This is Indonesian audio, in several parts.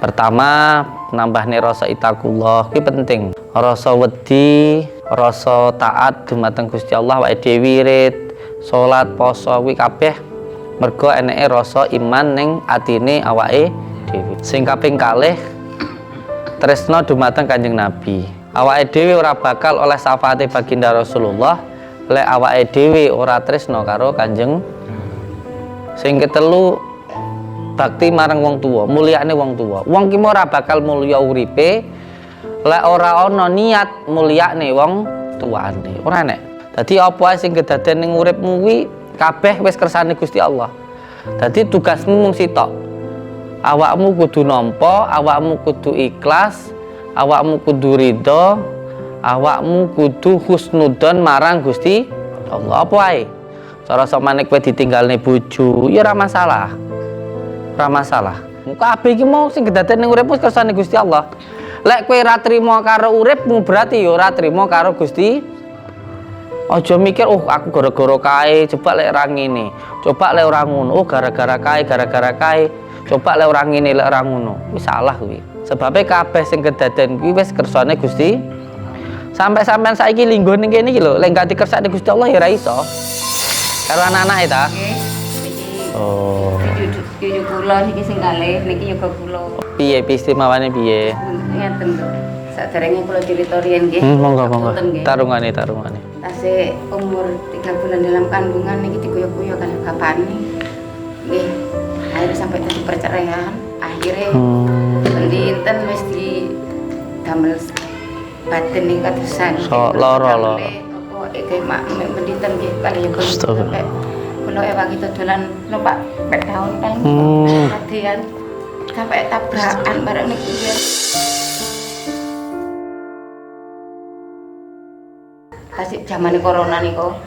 Pertama, nambahne rasa itaqullah ki penting. Rasa wedi, rasa taat dumateng Gusti Allah wae dhewe wirid, salat, poso kuwi kabeh mergo eneke rasa iman ning atine awake dhewe. Sing kaping kalih, tresna dumateng Kanjeng Nabi. Awake dhewe ora bakal oleh syafaate baginda Rasulullah lek awake dhewe ora tresna karo Kanjeng. Sing ketelu, bakti marang wong tuwa, mulyane wong tuwa. Wong ki ora bakal mulya uripe lek ora ana niat mulyane wong tuane. Ora nek. Dadi apa sing kedaden ning uripmu kuwi kabeh wis kersane Gusti Allah. Dadi tugasmu mung sitok. Awakmu kudu nampa, awakmu kudu ikhlas, awakmu kudu ridho, awakmu kudu husnudzon marang Gusti Allah. Apa wae? Cara samane kowe ditinggalne bojo, ya ora masalah. Ora masalah. Kabeh iki mau sing kedaden ning uripmu kersane Gusti Allah. Lek kowe ora trima karo uripmu berarti ya ora trima karo Gusti. Aja mikir aku gara-gara kae, coba lek ora ngene. Coba lek ora ngono, gara-gara kae. Coba lek ora ngene, lek ora ngono. Wis salah kuwi. Sebabe kabeh sing kedaden kuwi wis kersane Gusti. Sampai sampean saiki linggo ning kene iki lho, lek gak dikersane Gusti Allah ya ora iso. Karo anak-anak ta? Nggih. Oh. Cucu kula niki sing kalih, niki yoga kula. Piye istimewane piye? Ngeten lho. Saderenge kula crita riyen nggih. Monggo. Nggih. Tarungane. Tasih umur 3 bulan dalam kandungan niki dikoyo-koyo kalih bapakne. Nggih. Akhirnya sampai tadi perceraian. Akhirnya dinten wis di damel batin ning kadosan. So loro. Kayak mak menditen nggih kali yo sampai kula ewangi dodolan numpak pek daun kan kadian sampai tabrakan bareng niku ya. Tasik zamane corona niku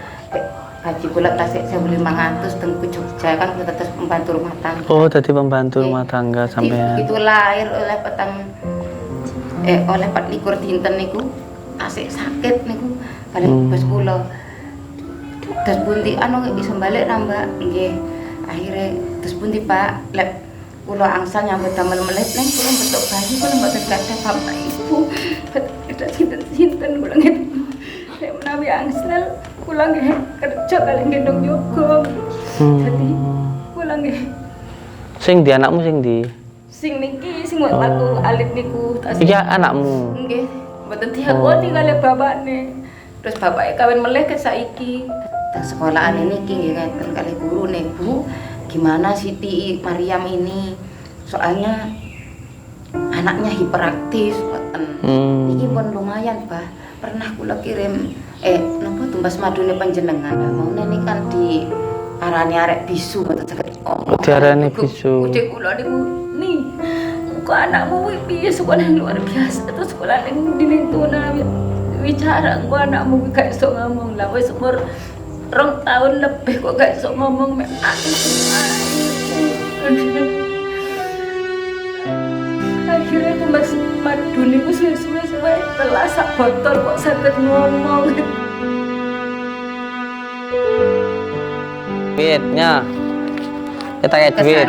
gaji kula tasik 1.500 teng Jogja kan kula tetes pembantu rumah tangga. Oh, dadi pembantu rumah tangga sampean. Itu lahir oleh oleh 24 dinten niku tasik sakit niku kali bos kula. Terus bunti iso balik Mbak nggih. Akhire terus bunti Pak lek kula angsal nyambut damel melit neng kula betok bayi kula mboten gadah bapak ibu. Betok sinten kula ngene. Lek menawi angsal kula nggih kerja kali gendong yoga. Dadi kula nggih. Sing di anakmu sing di? Sing niki sing aku alit niku. Iki anakmu. Nggih. Mboten diakoni kali bapakne. Terus bapaknya kawin meleh ke saiki. Sekolahan ini nggih ngeten kali guru nih Bu, gimana Siti Mariam ini? Soalnya anaknya hiperaktif, Iki pun lumayan, Bah. Pernah kula kirim napa tumbas madune panjenengan. Mau ini kan di arane arek bisu mboten saged omong. Diarani bisu. Ucek kula niku nih. Kok anakmu piye sekolah luar biasa terus sekolah ning dinding tuna bicara kok anakmu gak iso ngomong lah wis umur 2 tahun lebih kok gak iso ngomong mek akhirnya itu mas madu niku suwe-suwe telah sak botol kok saged ngomong. Duitnya kita kayak duit.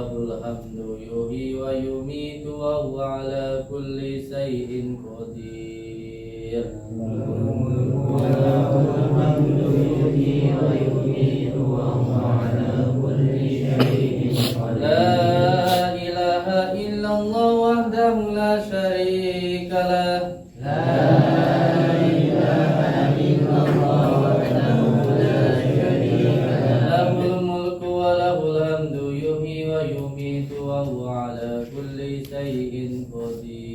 lahul hamdu yuhyi wa yumiitu wa huwa ala kulli syai'in qadir. La ilaha illallah wahdahu la syarika lah. Lahul mulku wa lahul hamdu yuhyi wa yumiitu wa huwa ala kulli syai'in qadir.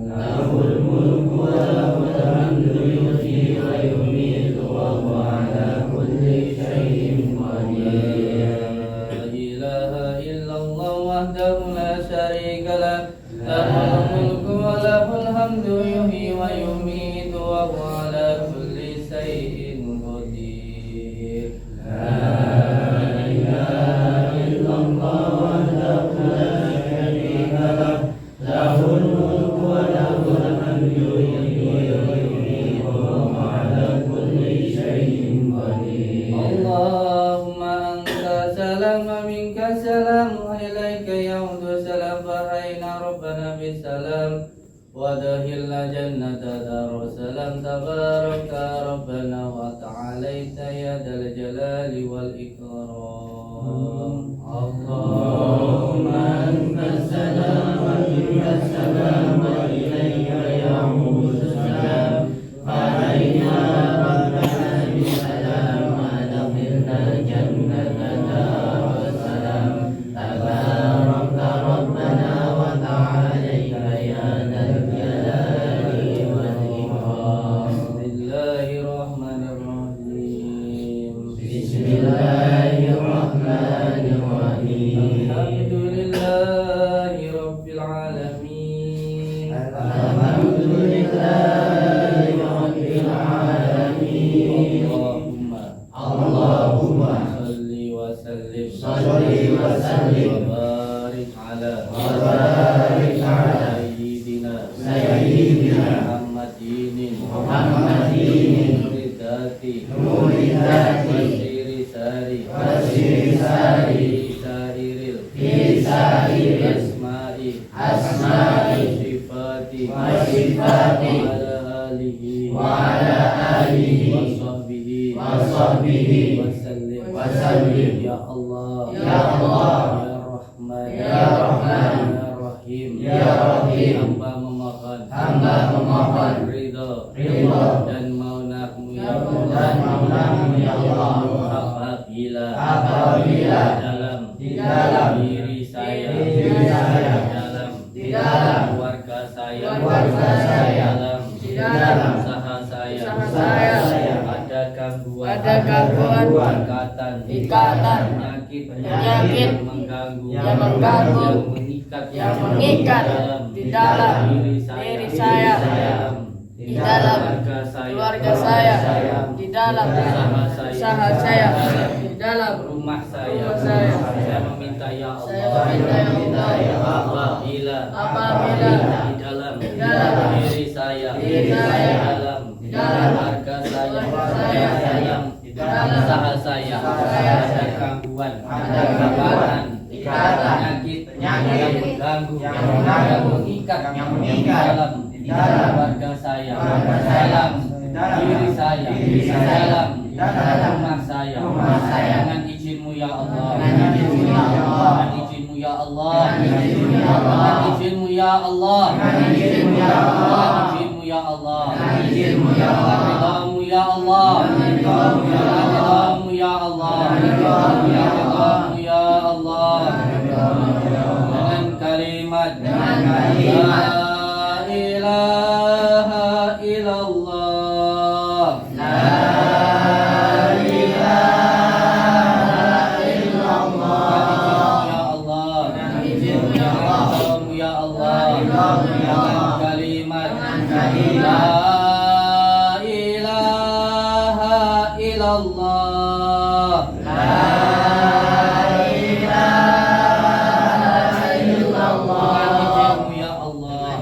Lahul mulku wa lahul hamdu yuhyi wa yumiitu wa huwa ala kulli syai'in qadir. La ilaha illallah wahdahu la syarika lah. Lahul mulku wa lahul hamdu yuhyi wa yumiitu wa huwa ala kulli syai'in qadir. La ilaha illallah wahdahu la syarika lah. Lahul mulku wa lahul hamdu yuhyi wa yumiitu wa huwa ala kulli syai'in qadir. Allahumma anta salam wa minka salam wa ilaika yaudu salam fa hayna rabbana bisalam wa dakhilna jannata darussalam tabaraka rabbana wa ta'alaita ya dal jalali wal ikram. Allahumma anta salam wa minka salam wa ilaika yaudu salam fa hayna rabbana bisalam wa dakhilna jannata darussalam tabaraka rabbana wa ta'alaita ya dal jalali wal ikram. Bismillahirrahmanirrahim. Bismillahirrahmanirrahim. Alhamdulillahi rabbil alamin. Alhamdulillahi rabbil alamin. Allahumma salli wa sallim wa barik ala sayyidina Muhammadin nuri dhati wasiri sari sahiril asma'i wa sifati wa ala alihi wa sahbihi wa sallim. Ya Allah ya Rahman ya Rahim hamba memohon ridho dan maunahmu ya Allah apabila di dalam diri saya di dalam keluarga saya di dalam usaha saya ada gangguan ikatan penyakit yang mengganggu yang mengikat di dalam diri saya di dalam keluarga saya di dalam usaha saya di dalam rumah saya meminta ya Allah apabila di dalam diri saya di dalam keluarga saya di dalam usaha saya ada gangguan ikatan penyakit yang mengganggu yang mengikat di dalam keluarga saya dalam diri saya dalam rumah saya dengan izinmu ya Allah dengan izinmu ya Allah dengan izinmu ya Allah dengan izinmu ya Allah dengan izinmu ya Allah dengan izinmu ya Allah dengan izinmu ya Allah dengan izinmu ya Allah dengan kalimat la ilaha illallah kalimat la ilaha illallah ya Allah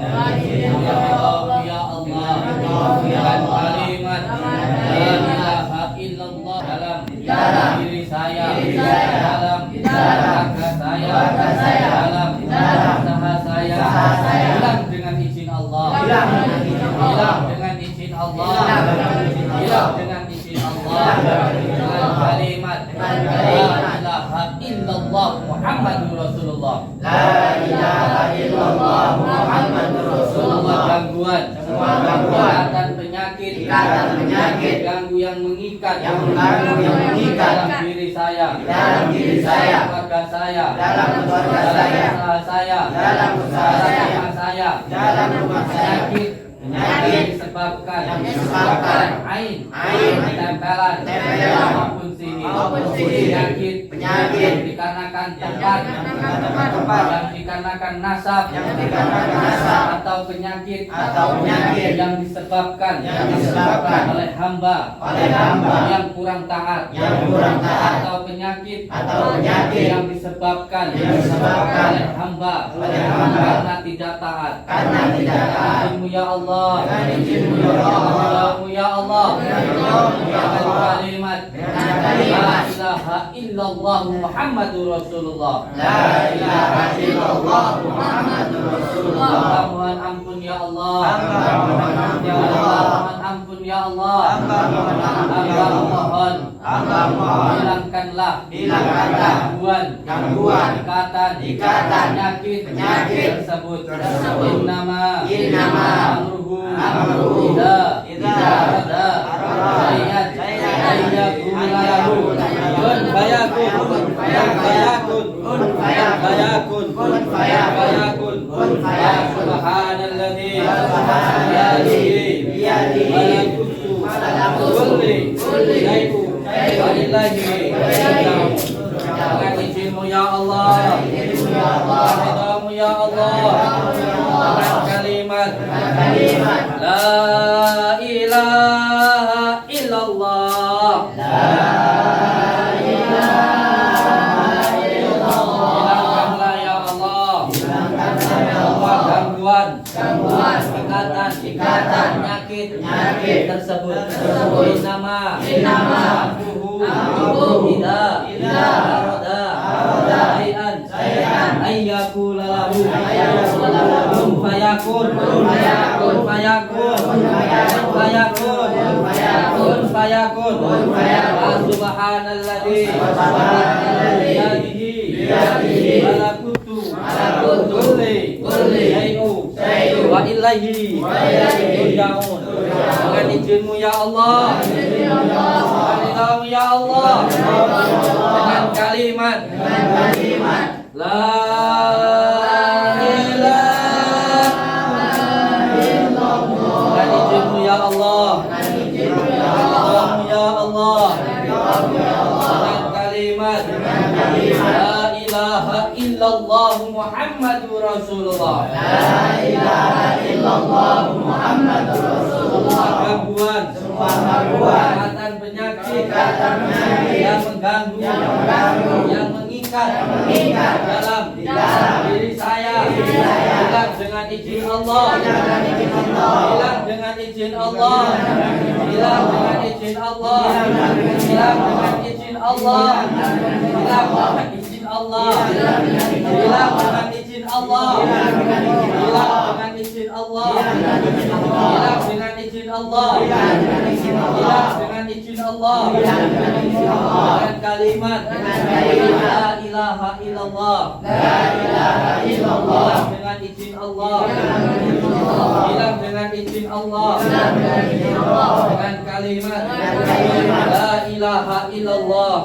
Rasulullah. La ilaha illallah Muhammadur Rasulullah. Gangguan, ikatan penyakit, ganggu yang mengikat, dalam diri saya, keluarga saya, dalam usaha saya, penyakit yang disebabkan ain, tempelan, maupun sihir, penyakit dikarenakan tempat, yang dikarenakan nasab, atau penyakit yang disebabkan oleh hamba yang kurang taat, atau penyakit yang disebabkan oleh hamba karena tidak taat. Izin-Mu ya Allah, izin-Mu ya Allah, kalimat La ilaha illallah Muhammadur Rasulullah. La ilaha illallah Muhammadur Rasulullah. Hamba mohon ampun ya Allah, mohon ampun ya Allah, hamba mohon hilangkanlah gangguan, ikatan, penyakit tersebut. Innama amruhu idza arada kun fayakun. Subhanalladzi biyadihi kulli syai'un wa ilaihi raji'un. Dengan izin-Mu ya Allah, ridha-Mu ya Allah, dengan kalimat La ilaha illallah. Hilangkanlah ya Allah semua gangguan, ikatan, penyakit tersebut. Innama amruhu idza arada syai'an ayyakula lahu kun fayakun. Subhanalladzi biyadihi malakutu kulli syai'un wa ilaihi raji'un. Dengan izin-Mu ya Allah, dengan ya Allah, dengan kalimat La ilaha illallah. Dengan izin-Mu ya Allah, ya Allah, dengan kalimat La ilaha illallah Muhammadur Rasulullah. Gangguan, ikatan penyakit yang mengganggu, yang mengikat dalam diri saya, hilang dengan izin Allah, hilang dengan izin Allah, hilang dengan izin Allah, hilang dengan izin Allah, hilang dengan izin Allah, hilang dengan izin Allah, hilang dengan izin Allah, hilang dengan izin Allah, hilang dengan izin Allah, dengan kalimat La ilaha illallah, hilang dengan izin Allah, hilang dengan izin Allah, dengan kalimat La ilaha illallah,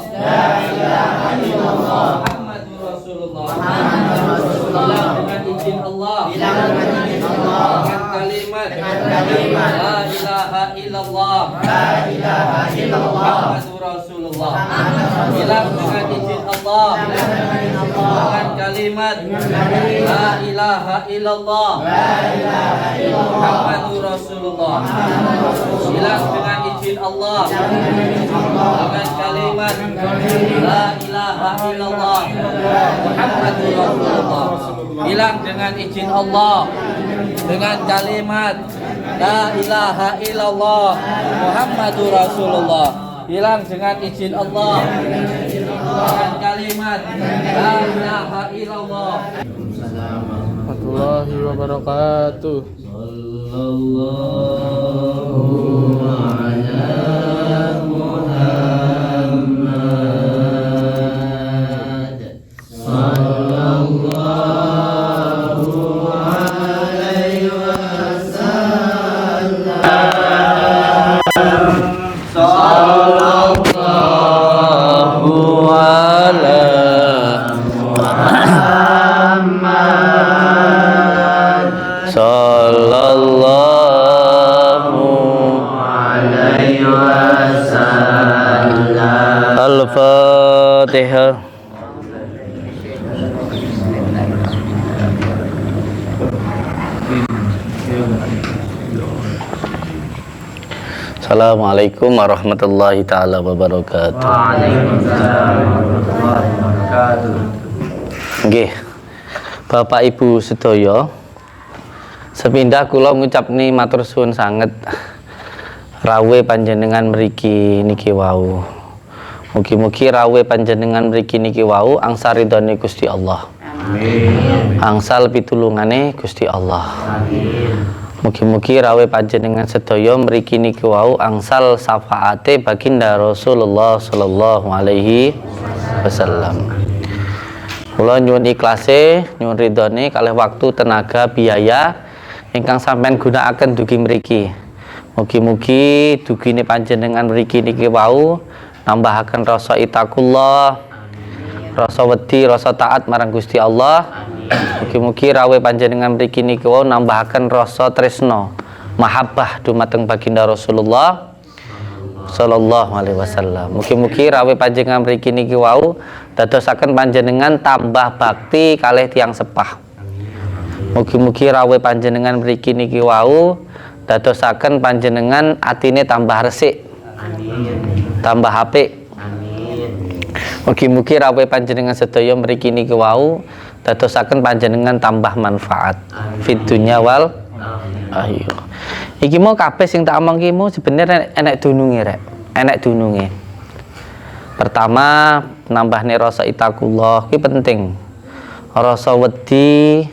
Muhammadur Rasulullah. Hilang dengan izin Allah, dengan kalimat La ilaha illallah, Muhammadur Rasulullah. Hilang dengan izin Allah, dengan kalimat La ilaha illallah, Muhammadur Rasulullah. Hilang dengan izin Allah, dengan kalimat La ilaha illallah, Muhammadur Rasulullah. Hilang dengan izin Allah, dengan kalimat La ilaha illallah, Muhammadur Rasulullah. Hilang dengan izin Allah, dengan kalimat La ilaha illallah. Warahmatullahi wabarakatuh. Sallallahu ala Muhammad. Sallallahu Assalamualaikum warahmatullahi taala wabarakatuh. Waalaikumsalam warahmatullahi wabarakatuh. Nggih. Bapak Ibu sedaya, sepindah kula ngucapni matur suwun sanget rawuh panjenengan mriki niki wau. Mugi-mugi rawuh panjenengan mriki niki wau angsal ridhone Gusti Allah. Amin. Angsal pitulungane Gusti Allah. Amin. Mugi-mugi rawuh panjenengan sedaya mriki niki wau angsal syafaate baginda Rasulullah sallallahu alaihi wasallam. Kula nyuwun ikhlase, nyuwun ridhone kalih waktu, tenaga, biaya ingkang sampean gunakaken dugi mriki. Mugi-mugi dugine panjenengan mriki niki wau nambahaken rasa itakullah, rasa wedi, rasa taat marang Gusti Allah. Mugi-mugi rawuh panjenengan mriki niki wau nambahaken rasa tresna, mahabbah dumateng baginda Rasulullah sallallahu alaihi wasallam. Mugi-mugi rawuh panjenengan mriki niki wau dadosaken panjenengan tambah bakti kalih tiyang sepah. Mugi-mugi rawuh panjenengan mriki niki wau dadosaken panjenengan atine tambah resik, tambah apik. Mugi-mugi rawuh panjenengan sedaya mriki niki wau dadosaken panjenengan tambah manfaat fid dunya wal akhirah. Iki mau kabeh sing tak omong iki mau sebenarnya enek dununge rek, enek dununge. Pertama, nambahne rasa itakullah iki penting. Rasa wedi,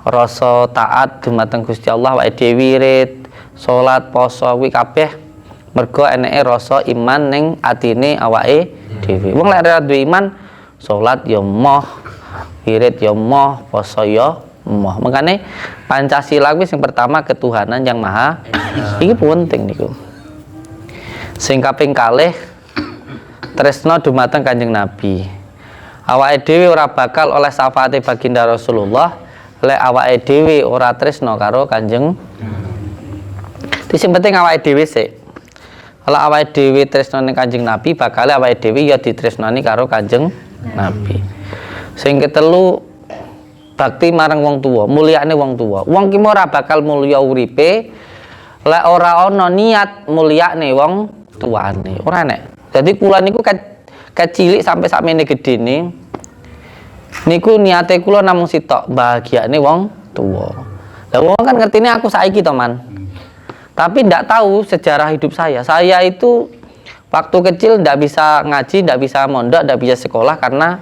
rasa taat dumateng Gusti Allah, wae dhewe wirid, salat, poso kuwi kabeh mergo eneke rasa iman ning atine awake dhewe. Wong lek ora duwe iman, salat ya moh, wirid ya moh, poso ya moh. Makane Pancasila kuwi sing pertama ketuhanan yang maha. Iki penting niku. Sing kaping kalih tresna dumateng Kanjeng Nabi. Awake dhewe ora bakal oleh syafaate baginda Rasulullah lek awake dhewe ora tresna karo Kanjeng. Sing penting awake dhewe sik. Kalau awake dhewe tresnane Kanjeng Nabi, bakal awake dhewe ya ditresnani karo Kanjeng Nabi. Sing ketelu bakti marang wong tuwa, mulyane wong tuwa. Wong ki ora bakal mulya uripe lek ora ana niat mulyane wong tuane. Ora nek. Dadi kula niku kecilik sampai sakmene gedene niku niate kula namung sitok bahagiane wong tuwa. Lah wong kan ngertine aku saiki to, Man. Tapi ndak tahu sejarah hidup saya. Saya itu waktu kecil ndak bisa ngaji, ndak bisa mondok, ndak bisa sekolah karena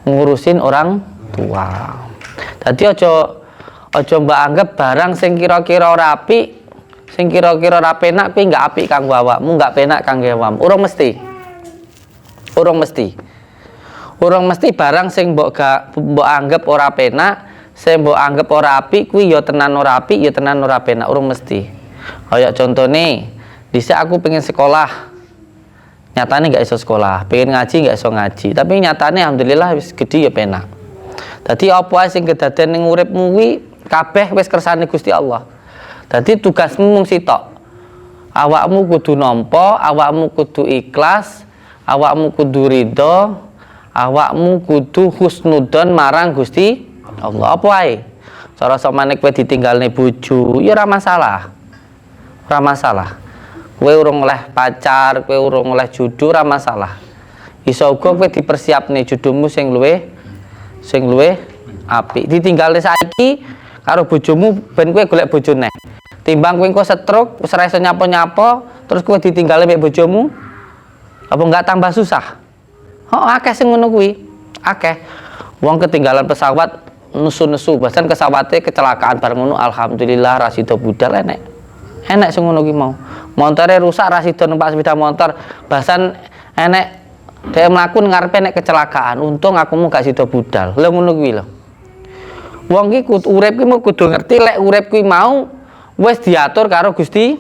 ngurusin orang tua. Jadi aja mbak anggap barang sing kira-kira ora apik, sing kira-kira ora penak kuwi nggak apik kanggo awakmu, nggak penak kanggo awakmu. Urung mesti. Urung mesti barang sing mbok anggap ora penak, sing mbok anggap ora apik kuwi ya tenan ora apik, ya tenan ora penak. Urung mesti. Kayak contohnya, dhisik aku pengen sekolah, nyatane nggak iso sekolah, pengen ngaji nggak iso ngaji, tapi nyatane alhamdulillah wis gede ya penak. Dadi apa ae sing kedaden ning uripmu kuwi kabeh wis kersane Gusti Allah. Dadi tugasmu mung sitok. Awakmu kudu nampa, awakmu kudu ikhlas, awakmu kudu ridho, awakmu kudu husnudzon marang Gusti Allah. Apa ae? Cara samane kowe ditinggalne bojo, ya ora masalah. Ora masalah. Kowe urung oleh pacar, kowe urung oleh jodoh, ora masalah. Iso uga kowe dipersiapne jodohmu sing luwih apik. Ditinggalne saiki karo bojomu ben kowe golek bojo neh. Timbang kowe engko stroke, wis ora iso nyapa-nyapa, terus kowe ditinggalne mek bojomu, apa enggak tambah susah? Akeh sing ngono kuwi. Akeh. Wong ketinggalan pesawat nesu-nesu, bahkan pesawate kecelakaan bareng ngono, alhamdulillah ra sida budal enek. Enek sing ngono ki mau. Montore rusak ra sida numpak sepeda motor. Bahasan enek dhek mlaku ngarepe nek kecelakaan. Untung aku mu gak sida budal. Lha ngono kuwi lho. Wong ki urip ki mau kudu ngerti lek urip kuwi mau wis diatur karo Gusti.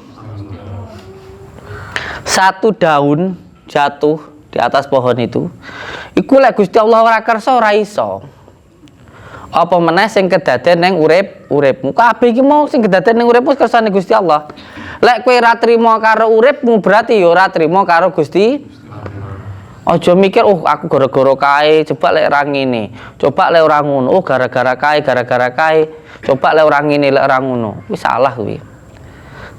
Satu daun jatuh di atas pohon itu. Iku lek Gusti Allah ora kersa ora iso. Apa meneh sing kedaden ning uripmu. Kabeh iki mau sing kedaden ning uripmu kersane Gusti Allah. Lek kowe ora trima karo uripmu berarti ya ora trima karo Gusti. Aja mikir aku gara-gara kae, coba lek ora ngene. Coba lek ora ngono. Gara-gara kae. Coba lek ora ngene, lek ora ngono. Wis salah kuwi.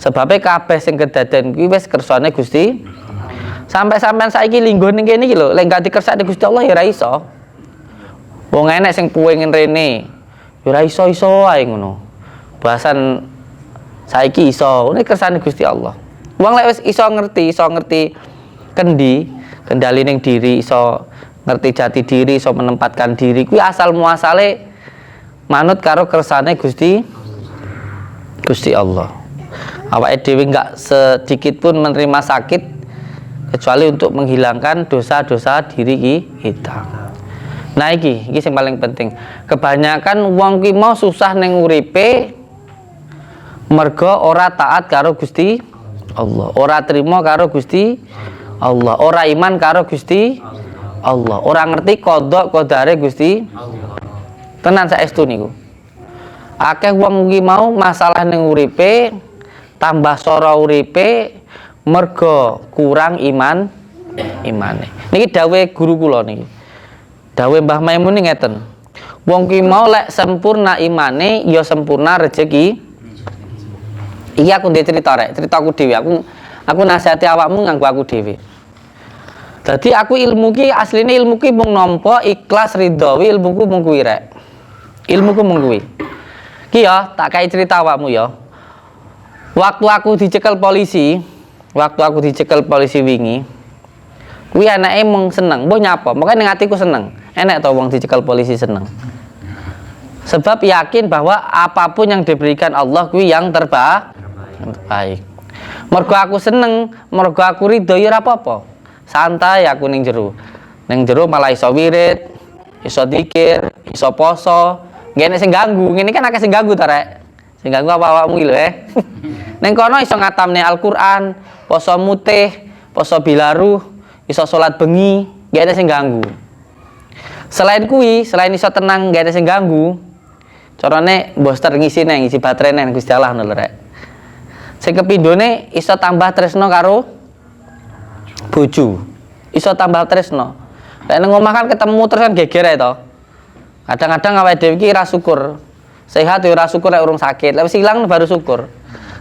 Sebabnya kabeh sing kedaden kuwi wis kersane Gusti. Sampai sampean saiki linggo ning kene iki lho, lek gak dikersakne Gusti Allah ya ora iso. Wong enek sing puwingen rene, ya ora iso-iso ae ngono. Bahasan saiki iso, ini kersane Gusti Allah. Wong lek wis iso ngerti kendali ning diri, iso ngerti jati diri, iso menempatkan diri, kuwi asal muasale manut karo kersane Gusti Allah. Awake dhewe enggak sedikit pun menerima sakit kecuali untuk menghilangkan dosa-dosa diri kita. Nah iki yang paling penting. Kebanyakan wong ki mau susah ning uripe mergo ora taat karo Gusti Allah, ora trima karo Gusti Allah, ora iman karo Gusti Allah, ora ngerti qada qadare Gusti tenan saestu niku. Akeh wong ki mau masalah ning uripe tambah sora uripe mergo kurang imane. Niki dawuhe guru kula niki. Dawuhe Mbah Maimun ngeten. Wong ki mau lek sempurna imane ya sempurna rezeki. Iki aku ndek ceritaku dhewe. Aku nasihati awakmu nganggo aku dhewe. Dadi aku ilmu ki asline ilmu ki mung nampa ikhlas ridhawi, ilmuku mung kuwi rek. Ilmuku mung kuwi. Ki ya tak kai cerita awakmu ya. Waktu aku dicekel polisi wingi, kuwi anake mung seneng, mbok nyapa, makane ning atiku seneng. Enek to wong dicekel polisi seneng. Sebab yakin bahwa apapun yang diberikan Allah kuwi yang terbaik. Mergo aku seneng, mergo aku ridho ya ora apa-apa. Santai aku ning jero. Ning jero malah iso wirid, iso zikir, iso poso. Nggih nek sing ganggu, ngene kan akeh sing ganggu ta rek. Sing ganggu apa-awakmu iki lho Ning kono iso ngatamne Al-Qur'an, poso mutih, poso bilaruh, iso salat bengi, nggih ana sing ganggu. Selain kuwi, selain iso tenang nggih ana sing ganggu, carane booster ngisi baterai nang Gusti Allah ngono lho rek. Sing kepindhone iso tambah tresno karo bojo. Iso tambah tresno. Lek nang omah kan ketemu terus kan geger ae to. Kadang-kadang awake dhewe iki ra syukur. Sehat ya ora syukur lek urung sakit. Lek wis ilang baru syukur.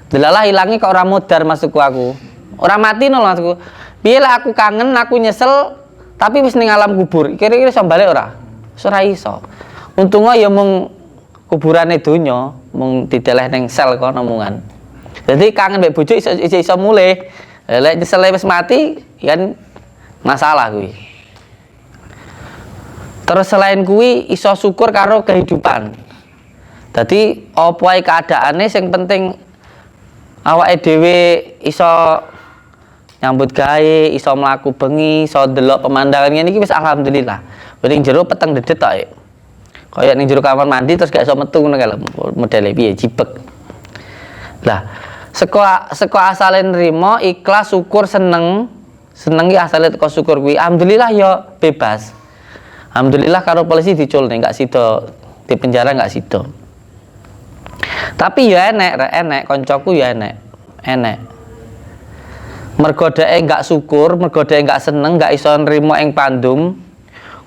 Delalah ilangi kok ora modar masukku aku. Ora mati no masukku. Piye lek aku kangen, aku nyesel, tapi wis ning alam kubur. Kira-kira iso balik ora? Ora iso. Untungnya ya mung kuburane donya, mung dideleh ning sel kono omongan. Jadi kangen mbek bojo iso mulih. Lek nyesel wis mati, kan masalah kuwi. Terus selain kuwi iso syukur karo kehidupan. Dadi apa wae keadaane sing penting awake dhewe iso nyambut gawe, iso mlaku bengi, iso delok pemandangan ngene iki wis alhamdulillah. Ning jero peteng dedet tok. Kaya ning jero kamar mandi terus gak iso metu ngono kae modele piye jibek. Lah, saka asale nrimo, ikhlas, syukur, seneng iki asale teko syukur kuwi. Alhamdulillah ya bebas. Alhamdulillah karo polisi diculne gak sida, di penjara gak sida. Tapi ya enek koncoku ya enek. Mergo dhek gak syukur, mergo dhek gak seneng, gak iso nrimo ing pandum,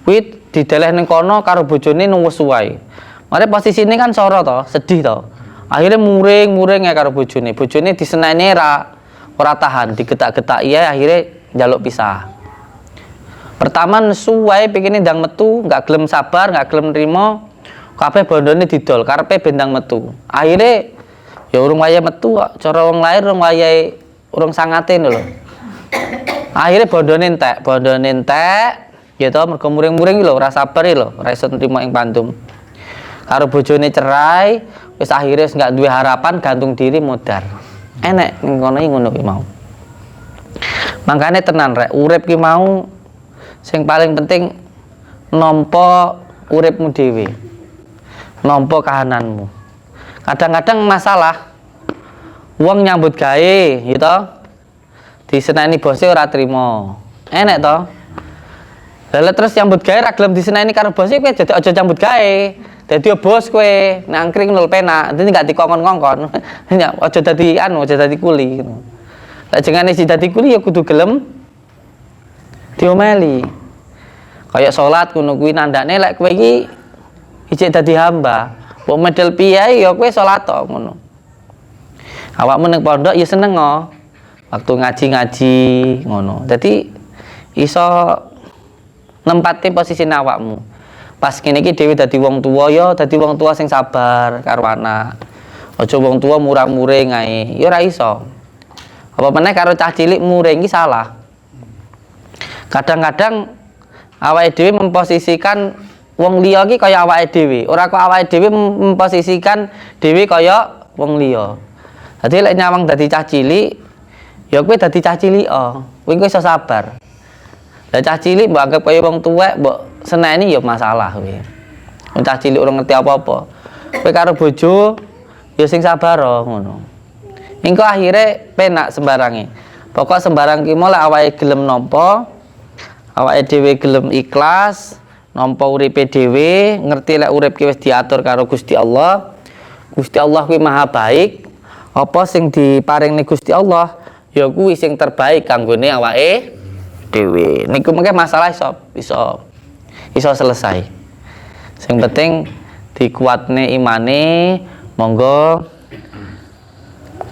kuwi dideleh ning kono karo bojone nuwes wae. Mare posisine kan soro to, sedih to. Akhirnya muring ya karo bojone. Bojone diseneni ora tahan, digetak-getak ya akhirnya njaluk pisah. Pertama nesu wae pengine ndang metu, gak gelem sabar, gak gelem nrimo. Kabeh bondone didol, karepe bendang metu. Akhirnya ya urung wayahe metu kok, cara wong lair urung wayahe urung sangate lho. Akhirnya bondone entek, ya to mergo muring-muring lho, ora sabar lho, ora iso nrimo ing pandum. Karo bojone cerai, wis akhirnya wis gak duwe harapan, gantung diri modar. Enek ning kono iki ngono ki mau. Mangkane tenan rek, urip ki mau sing paling penting nampa uripmu dhewe. Nampa kahananmu. Kadang-kadang masalah wong nyambut gawe gitu diseneni bose ora trimo. Enek to. Lah terus nyambut gawe ra gelem diseneni karo bose kowe jadi aja nyambut gawe. Dadi bos kowe nangkring nol penak, dadi gak dikongkon-kongkon. Aja dadi aja dadi kuli gitu. Lah jengane si dadi kuli ya kudu gelem diomeli. Kayak salat ngono kuwi nandane lek kowe iki ijek dadi hamba. Mbok medal piye ya kowe salat to ngono. Awakmu ning pondok ya seneng kok. Waktu ngaji-ngaji ngono. Dadi iso nempati posisi awakmu. Pas kene iki dhewe dadi wong tuwa ya dadi wong tuwa sing sabar karo anak. Aja wong tuwa murah-muring ae. Ya ora iso. Apa meneh karo cah cilik muring iki salah. Kadang-kadang awake dhewe memposisikan wong liya iki kaya awake dhewe. Ora kok awake dhewe memposisikan dhewe kaya wong liya. Dadi lek nyawang dadi cah cilik, ya kowe dadi cah cilik kowe iso sabar. Lah cah cilik mbok anggap kaya wong tuwek, mbok seneni ya masalah kowe. Wong cah cilik ora ngerti apa-apa. Kowe karo bojo ya sing sabar ngono. Engko akhire penak sembarange. Pokok sembarang ki lek awake gelem nampa, awake dhewe gelem ikhlas, nampa uripe dhewe, ngerti lek urip ki wis diatur karo Gusti Allah. Gusti Allah kuwi maha baik. Apa sing diparingne Gusti Allah ya kuwi sing terbaik kanggone awake dhewe. Niku mengke masalah iso selesai. Sing penting dikuatne imane, monggo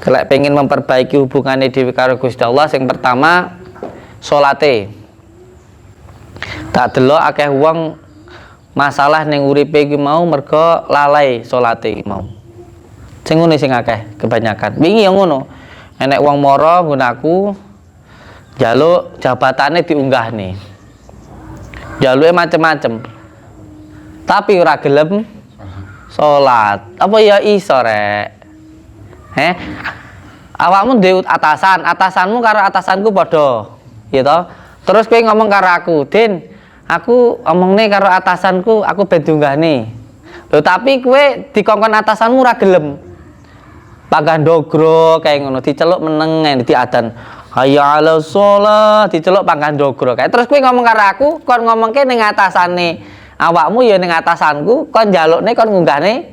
kelek pengen memperbaiki hubungane dhewe karo Gusti Allah, sing pertama salate. Tak delok akeh wong masalah ning uripe iki mau mergo lalai salate iki mau. Sing ngene sing akeh kebanyakan. Wingi ya ngono. Enek wong mara nggunaku njaluk jabatane diunggahne. Njaluke macem-macem. Tapi ora gelem salat. Apa ya iso rek? Awakmu dhewe atasanmu karo atasanku padha. Ya toh? Terus kowe ngomong karo aku, "Din, aku omongne karo atasanku, aku ben diunggahne." Lho tapi kowe dikongkon atasanmu ora gelem. Pagah ndogro kayak ngono, diceluk meneng diadan. Hayya 'alas shalah, diceluk pagah ndogro kae. Terus kowe ngomong karo aku, kon ngomongke ning atasane awakmu ya ning atasanku, kon njalukne kon ngunggahne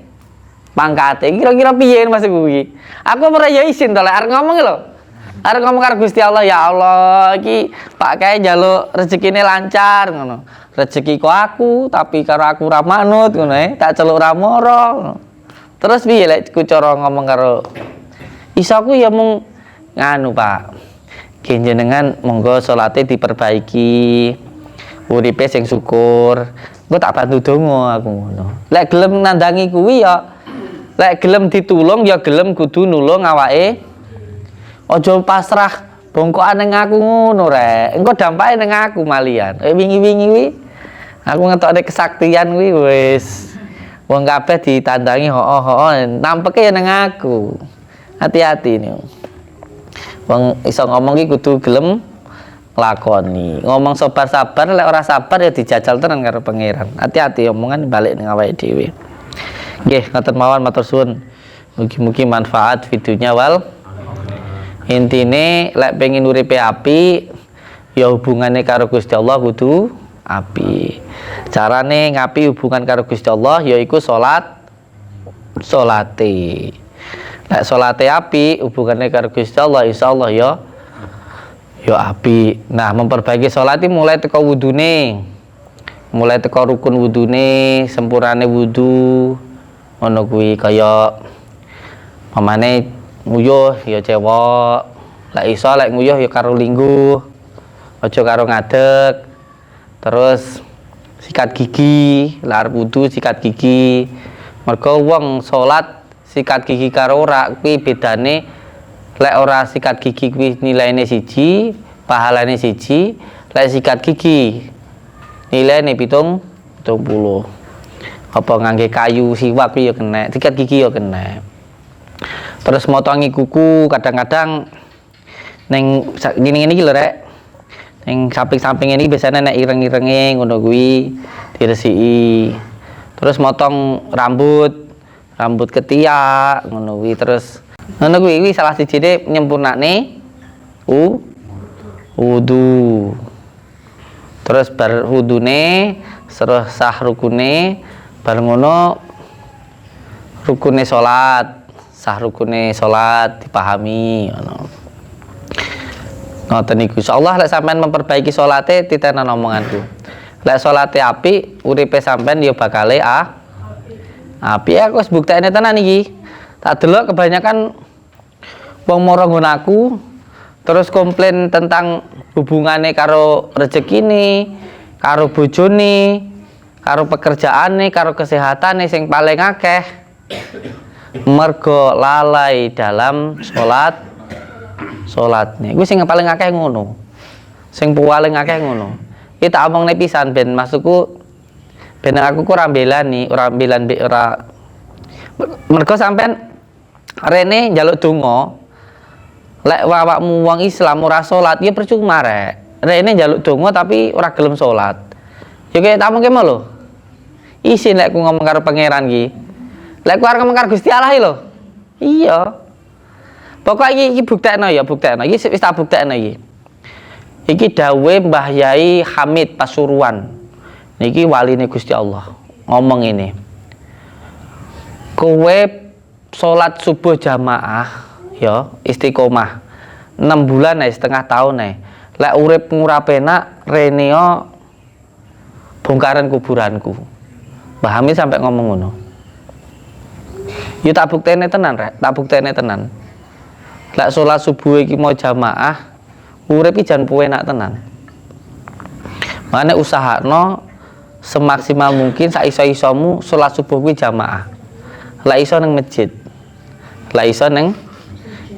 pangkate. Kira-kira piye maksud kuwi? Aku ora ya isin to lek arep ngomong lho. Arep ngomong karo Gusti Allah, ya Allah, iki Pak Kae njaluk rezekine lancar ngono. Rezeki kok aku, tapi karo aku ora manut ngono tak celuk ora moro. Terus piye lek ku cara ngomong karo iso aku ya mung nganu Pak. Jenengan monggo salate diperbaiki. Uripe sing syukur. Engko tak bantu donga aku ngono. Lek gelem nandangi kuwi ya lek gelem ditulung ya gelem kudu nulung awake. Aja pasrah bongkokan ning aku ngono rek. Engko dampake ning aku malian. Wingi-wingi kuwi aku ngetokne kesaktian kuwi wis wong kabeh ditandangi hooh-hooh, nampeke ya ning aku. Hati-hati niku. Wong iso ngomong iki kudu gelem nglakoni. Ngomong sabar-sabar, lek ora sabar ya dijajal tenan karo pangeran. Hati-hati omongan balik ning awake dhewe. Nggih, ngoten mawon matur suwun. Mugi-mugi manfaat videonya wal. Intine lek pengen uripe apik ya hubungane karo Gusti Allah kudu apik. Carane ngapi hubungan karo Gusti Allah yaiku salate. Lek salate apik hubungane karo Gusti Allah insyaallah ya apik. Nah, memperbaiki salat iki mulai teko wudune. Mulai teko rukun wudune, sempurnane wudu. Ngono kuwi kaya pamane nguyuh ya cewek. Lek iso lek nguyuh ya karo lingguh. Aja karo ngadeg. Terus sikat gigi, lar wudu sikat gigi. Mergo wong salat sikat gigi karo ora kuwi bedane. Lek ora sikat gigi kuwi nilaine siji, pahalane siji. Lek sikat gigi nilaine 70. Apa ngangge kayu siwak kuwi ya kena, sikat gigi ya kena. Terus motongi kuku kadang-kadang ning ngene iki lho rek. Ning samping-samping ini biasanya nek ireng-irenge ngono kuwi diresiki. Terus motong rambut ketiak ngono kuwi terus ngono kuwi salah sijine nyempurnakne wudu. Terus bar wudune terus sah rukune bar ngono rukune salat, sah rukune salat dipahami ngono. Ngoten niku insyaallah lek sampean memperbaiki salate titenan omonganku. Lek salate apik, uripe sampean ya bakale apik. Aku wis buktekne tenan iki. Tak delok kebanyakan wong mara nggon aku terus komplain tentang hubungane karo rezekine, karo bojone, karo pekerjaane, karo kesehatane sing paling akeh mergo lalai dalam salatnya. Kuwi sing paling akeh ngono. Sing paling akeh ngono. Iki tak omongne pisan ben maksudku ben aku ku ora mbelani, ora mergo sampean rene njaluk donga. Lek awakmu wong Islam ora salat ya percuma rek. Rene njaluk donga tapi ora gelem salat. Ya kaya tak omongke lho. Isin lek ku ngomong karo pangeran iki. Lek ku arep ngomong karo Gusti Allah lho. Iya. Pokok iki buktekno ya, buktekno. Iki wis tak buktekno iki. Iki dawuhe Mbah Yai Hamid Pasuruan. Niki waline Gusti Allah. Ngomong ini. Kowe salat subuh jamaah ya istiqomah 6 bulan setengah tahun lek urip ngura penak reneo bongkaran kuburanku. Mbah Hamid sampai ngomong ngono. Ya tak buktene tenan rek, tak buktene tenan. Lek salat subuh iki mau jamaah, urip iki jan penak tenan. Mane usahakno semaksimal mungkin sak iso-isomu salat subuh kuwi jamaah. Lek iso ning masjid. Lek iso ning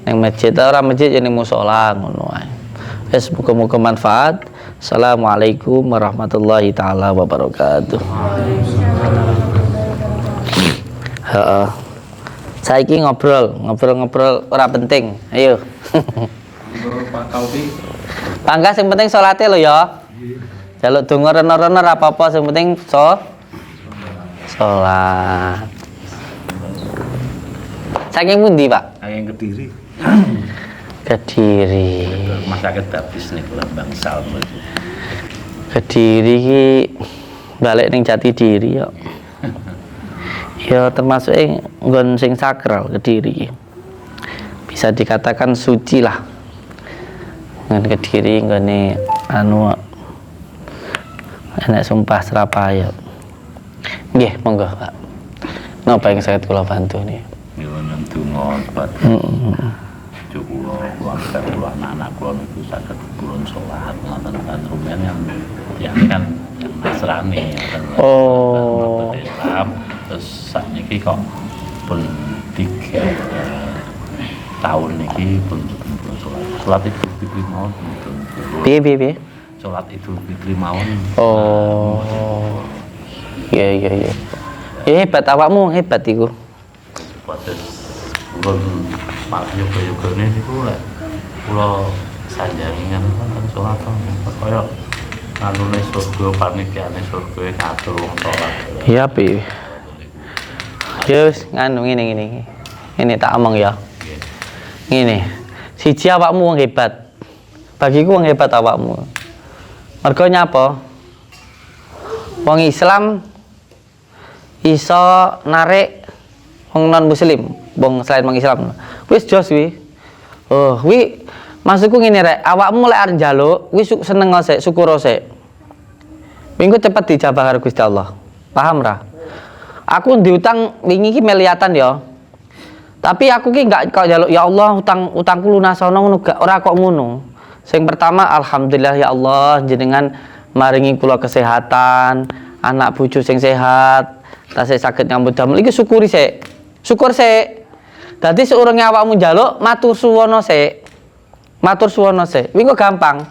masjid, ora masjid ya ning musala ngono ae. Wis muga-muga manfaat. Assalamualaikum warahmatullahi taala wabarakatuh. Heeh. Saiki ngobrol ora penting. Ayo. Pak Taufik. Pangkas sing penting salate lho ya. Jaluk donga rena-rena ora apa-apa, sing penting salat. Saking pundi, Pak? Saking Kediri. Kediri. Masyarakat Baptis niku Lambang Salmo. Kediri iki balik ning jati diri ya. Ya termasuk nggon sing sakral Kediri. Bisa dikatakan suci lah. Ngan Kediri nggone anu enak sumpah Surabaya. Nggih, monggo, Pak. Napa yang saya kula bantu nih? Nyuwun donga kepada kula, keluarga kula, anak-anak kula niku saged purun salat wonten kan rumen yang kan yang Nasrani Oh. Islam. Terus sakniki kok pun 3 tahun niki pun salat. Salat itu Fitri mawon pun. Piye? Salat itu Fitri mawon. Oh. Iya. Ya hebat awakmu, hebat iku. Wates purun malah yoga-yogane niku lek kula sanjangan wonten salat kaya anune surga panitiane surga ngatur wong salat. Iya, Pi. Ya wis nganu ngene. Ini tak omong ya. Ngene. Siji awakmu wong hebat. Bagiku wong hebat awakmu. Mergo nyapa? Wong Islam iso narik wong non muslim, wong selain wong Islam. Wis jos wi. Oh, wi maksudku ngene rek, awakmu lek arep njaluk, wi seneng sik, syukur sik. Minggu cepet dijabah karo Gusti Allah. Paham ra? Aku diutang wingi iki meliatan ya. Tapi aku ki enggak kok njaluk ya Allah utangku lunasono ngono gak ora kok ngono. Sing pertama alhamdulillah ya Allah jenengan maringi kula kesehatan, anak bojo sing sehat, tasih saged nyambut damel iki syukuri sik. Syukur sik. Dadi seurunge awakmu njaluk matur suwono sik. Matur suwono sik. Wingi gampang.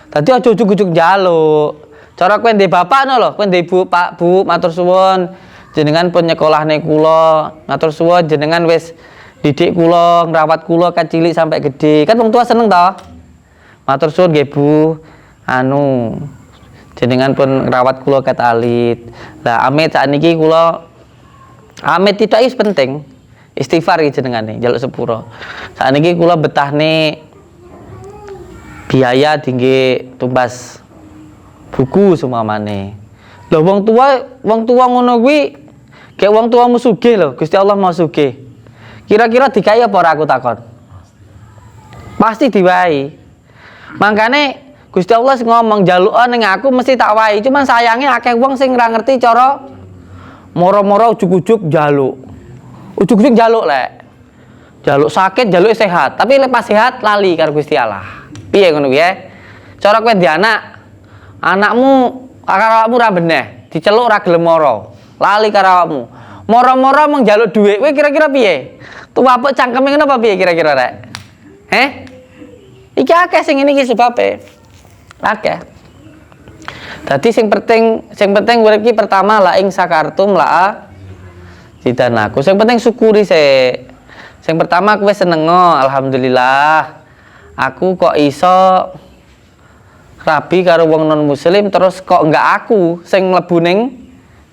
Dadi aja ujug-ujug njaluk. Cara kowe ndek bapakno lho, kowe ndek ibu, Pak, Bu, matur suwun. Jenengan pun nyekolahne kula, matur suwun jenengan wis didik kula, ngrawat kula kacilik sampai gede. Kan wong tua seneng to? Matur suwun nggih, Bu. Anu jenengan pun ngrawat kula ket alit. Lah amit sakniki kula amit tidak is penting. Istighfar iki jenengane, njaluk sepuro. Sakniki kula betahne biaya tinggi tumbas buku sumamane. Lho wong tua ngono kuwi kayak wong tuamu sugih lho, Gusti Allah mau sugih. Kira-kira dikai apa ora aku takon? Pasti diwai. Makane Gusti Allah ngomong jaluk ning aku mesti tak wahi. Cuman sayangnya akeh wong sing ora ngerti cara moro-moro ujug-ujug njaluk. Ujug-ujug njaluk lek. jaluk sakit, jaluk sehat, tapi lepas sehat lali karo Gusti Allah. Piye ngono piye? Cara kowe di anak, anakmu karo awakmu ra beneh, diceluk ra gelem mara. Lali karo awakmu. Mara-mara mung jaluk dhuwit, kowe kira-kira piye? Tuwapuk cangkeme ngono apa piye kira-kira rek? Iki akeh sing ngene iki sebabe. Akeh. Dadi sing penting urip iki pertama la ing sakartum la zidanakum. Sing penting syukuri sik. Sing pertama kowe seneng, alhamdulillah. Aku kok iso rabi karo wong non muslim terus kok enggak aku sing mlebu ning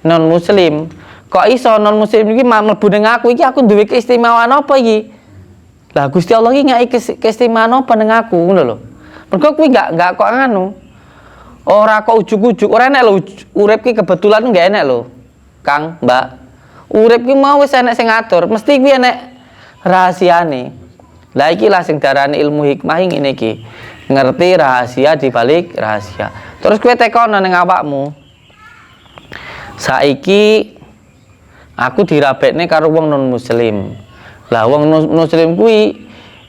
non muslim. Kok iso non muslim iki mlebu ning aku, iki aku duwe keistimewaan apa iki? Lah Gusti Allah iki ngeki keistimewaan apa ning aku ngono lho. Mergo kuwi enggak kok nganu. Ora kok ujug-ujug, ora enek lho urip ki kebetulan enggak enek lho. Kang, Mbak. Urip ki mau wis enek sing ngatur, mesti kuwi enek rahasiane. Lah iki lah sing darane ilmu hikmah ngene iki. Ngerti rahasia di balik rahasia. Terus kowe tekono ning awakmu. Saiki aku dirabekne karo wong non muslim. Lah wong non muslim kuwi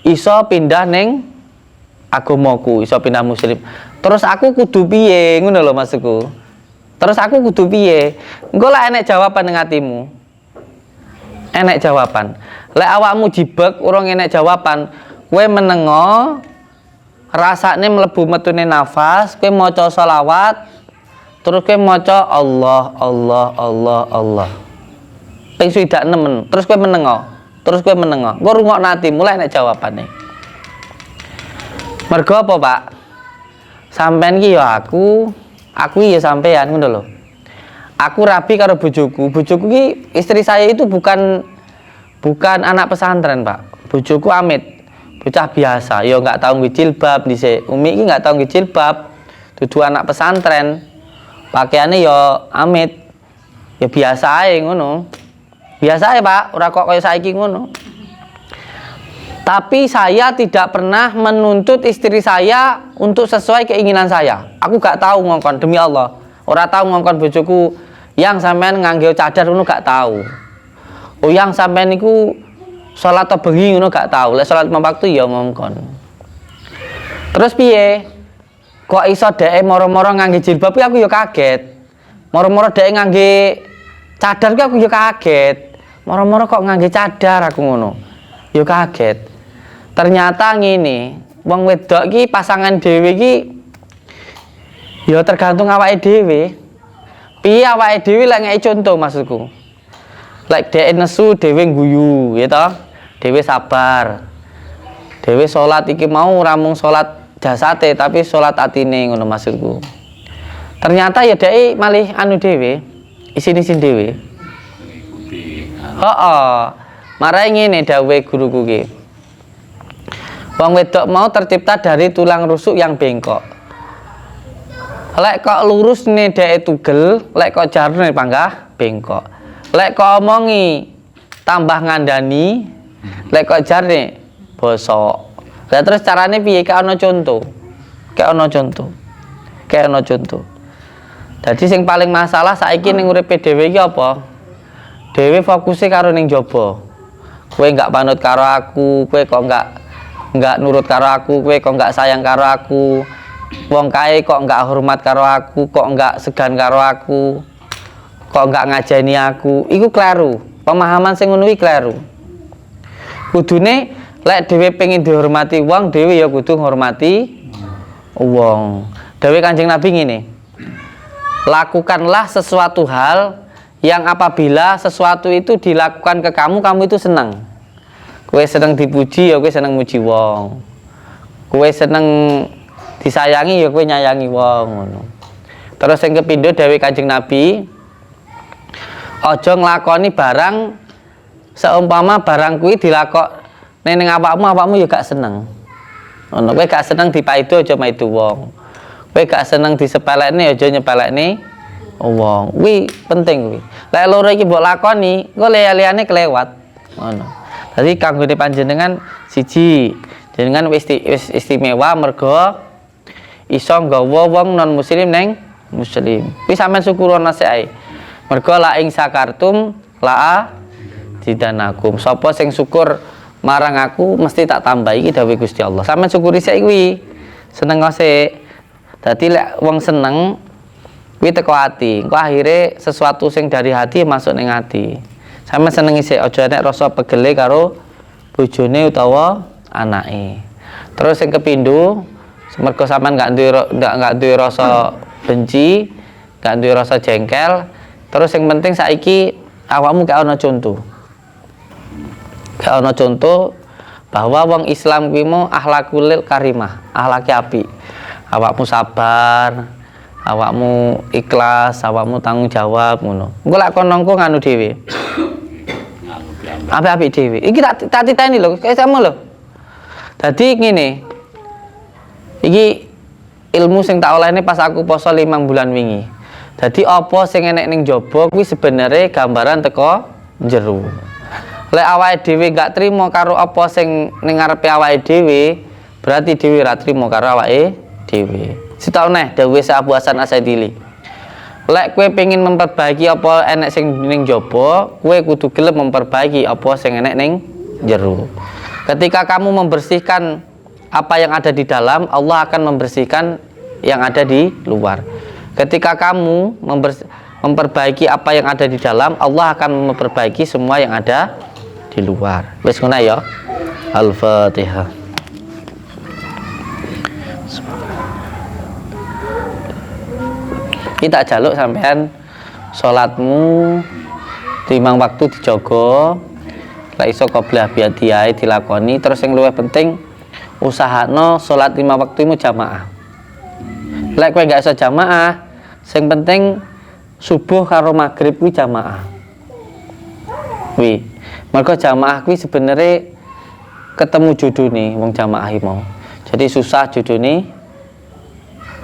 iso pindah ning agamaku, iso pindah muslim. Terus aku kudu piye ngono lho maksudku. Terus aku kudu piye? Engko lah enek jawaban ning atimu. Enek jawaban. Lek awakmu jibek urung enek jawaban, kowe menengo rasane mlebu metune nafas, kowe maca selawat, terus kowe maca Allah Allah Allah Allah. Ping swidak nemen, terus kowe menengo. Terus kowe menengo. Engko rungokno atimu lek enek jawabane. Mergo apa, Pak? Sampean ki ya aku ya sampean ngono lho. Aku rabi karo bojoku. Bojoku ki istri saya itu bukan anak pesantren, Pak. Bojoku amit. Bocah biasa. Ya enggak tau nggo jilbab dhisik. Umi iki enggak tau nggo jilbab. Dudu anak pesantren. Pakaiane ya amit. Ya biasa ae ngono. Biasa ae, Pak. Ora kok kaya saiki ngono. Tapi saya tidak pernah menuntut istri saya untuk sesuai keinginan saya. Aku gak tahu ngongkon demi Allah. Ora tahu ngongkon bojoku yang sampean nganggo cadar ngono gak tahu. Oh yang sampean niku salat bengi ngono gak tahu. Lek salat 5 waktu ya ngongkon. Terus piye? Kok iso dheke moro-moro ngangge jilbab aku ya kaget. Moro-moro dheke ngangge cadar aku ya kaget. Moro-moro kok ngangge cadar aku ngono. Ya kaget. Ternyata ngene, wong wedok ki pasangan dhewe ki ya tergantung awake dhewe. Piye awake dhewe lek ngeki contoh maksudku. Lek dhek nesu dhewe guyu, ya toh? Dhewe sabar. Dhewe salat iki mau ora mung salat jasate tapi salat atine ngono maksudku. Ternyata ya dhek malih anu dhewe, isin-isin dhewe. Heeh. Marai ngene dawuhe guruku ki. Wong wedok mau tercipta dari tulang rusuk yang bengkok. Lek kok lurus nih dhek tugel, lek kok jarne panggah bengkok. Lek kok omongi tambah ngandani, lek kok jarne bosok. Lah terus carane piye? Kayak ana contoh. Kayak ana contoh. Dadi sing paling masalah saiki ning uripe dhewe iki apa? Dhewe fokuse karo ning jaba. Kowe enggak panut karo aku, kowe kok enggak nurut karo aku, kowe kok enggak sayang karo aku. Wong kae kok enggak hormat karo aku, kok enggak segan karo aku. Kok enggak ngajeni aku. Iku kleru. Pemahaman sing ngono iki kleru. Kudune lek dhewe pengin dihormati wong, dhewe ya kudu ngormati wong. Dawuh Kanjeng Nabi ngene. Lakukanlah sesuatu hal yang apabila sesuatu itu dilakukan ke kamu, kamu itu senang. Kowe seneng dipuji ya kowe seneng muji wong. Kowe seneng disayangi ya kowe nyayangi wong ngono. Terus sing kepindho dawuh Kanjeng Nabi, aja nglakoni barang seumpama barang kuwi dilakokne ning awakmu ya gak seneng. Ngono, kowe gak seneng dipaido aja maido wong. Kowe gak seneng disepelekne aja nyepelekne wong. Kuwi penting kuwi. Lek loro iki mbok lakoni, engko liyane kelewat. Ngono. Jadi kanggone panjenengan siji, jenengan wis istimewa mergo iso nggawa wong non muslim neng muslim. Wis sampean syukurono sik ae. Mergo la ing sakartum la zidanakum. Sapa sing syukur marang aku mesti tak tambahi iki dawuh Gusti Allah. Sampeyan syukuri sik kuwi. Seneng sik. Dadi lek wong seneng kuwi teko ati. Engko akhire sesuatu sing dari hati masuk ning ati. Sampeyan senengi sik aja nek rasa pegele karo bojone utawa anake. Terus sing kepindho, mergo sampean gak duwe rasa benci, gak duwe rasa jengkel. Terus yang penting saiki awakmu gak ana contoh. Gak ana contoh bahwa wong Islam kuwi mau akhlakul karimah, akhlake apik. Awakmu sabar, awakmu ikhlas, awakmu tanggung jawab ngono. Engko lak kono engko nganu dhewe. Apik-apik dhewe. Iki tak titeni lho, kaya sama lho. Dadi ngene. Iki ilmu sing tak olehne pas aku poso 5 bulan wingi. Dadi apa sing enek ning jaba kuwi sebenarnya gambaran teko jero. Lek awake dhewe gak trimo karo apa sing ning ngarepe awake dhewe, berarti dhewe ra trimo karo awake dhewe. Sitok neh dawuhe Abu Hasan Asadili. Lek kowe pengin memperbaiki apa enek sing ning jaba, kowe kudu gelem memperbaiki apa sing enek ning jero. Ketika kamu membersihkan apa yang ada di dalam, Allah akan membersihkan yang ada di luar. Ketika kamu memperbaiki apa yang ada di dalam, Allah akan memperbaiki semua yang ada di luar. Wis ngono ya. Al-Fatihah. Kita jaluk sampean salatmu timang waktu dijaga, lek iso qobliyah biadiyah dilakoni, terus yang luwih penting usahakno salat 5 waktumu jamaah. Lek kowe gak iso jamaah, sing penting subuh karo maghrib kuwi jamaah. Kuwi. Mergo jamaah kuwi sebenarnya ketemu judune wong jamaah iki mau. Jadi susah judune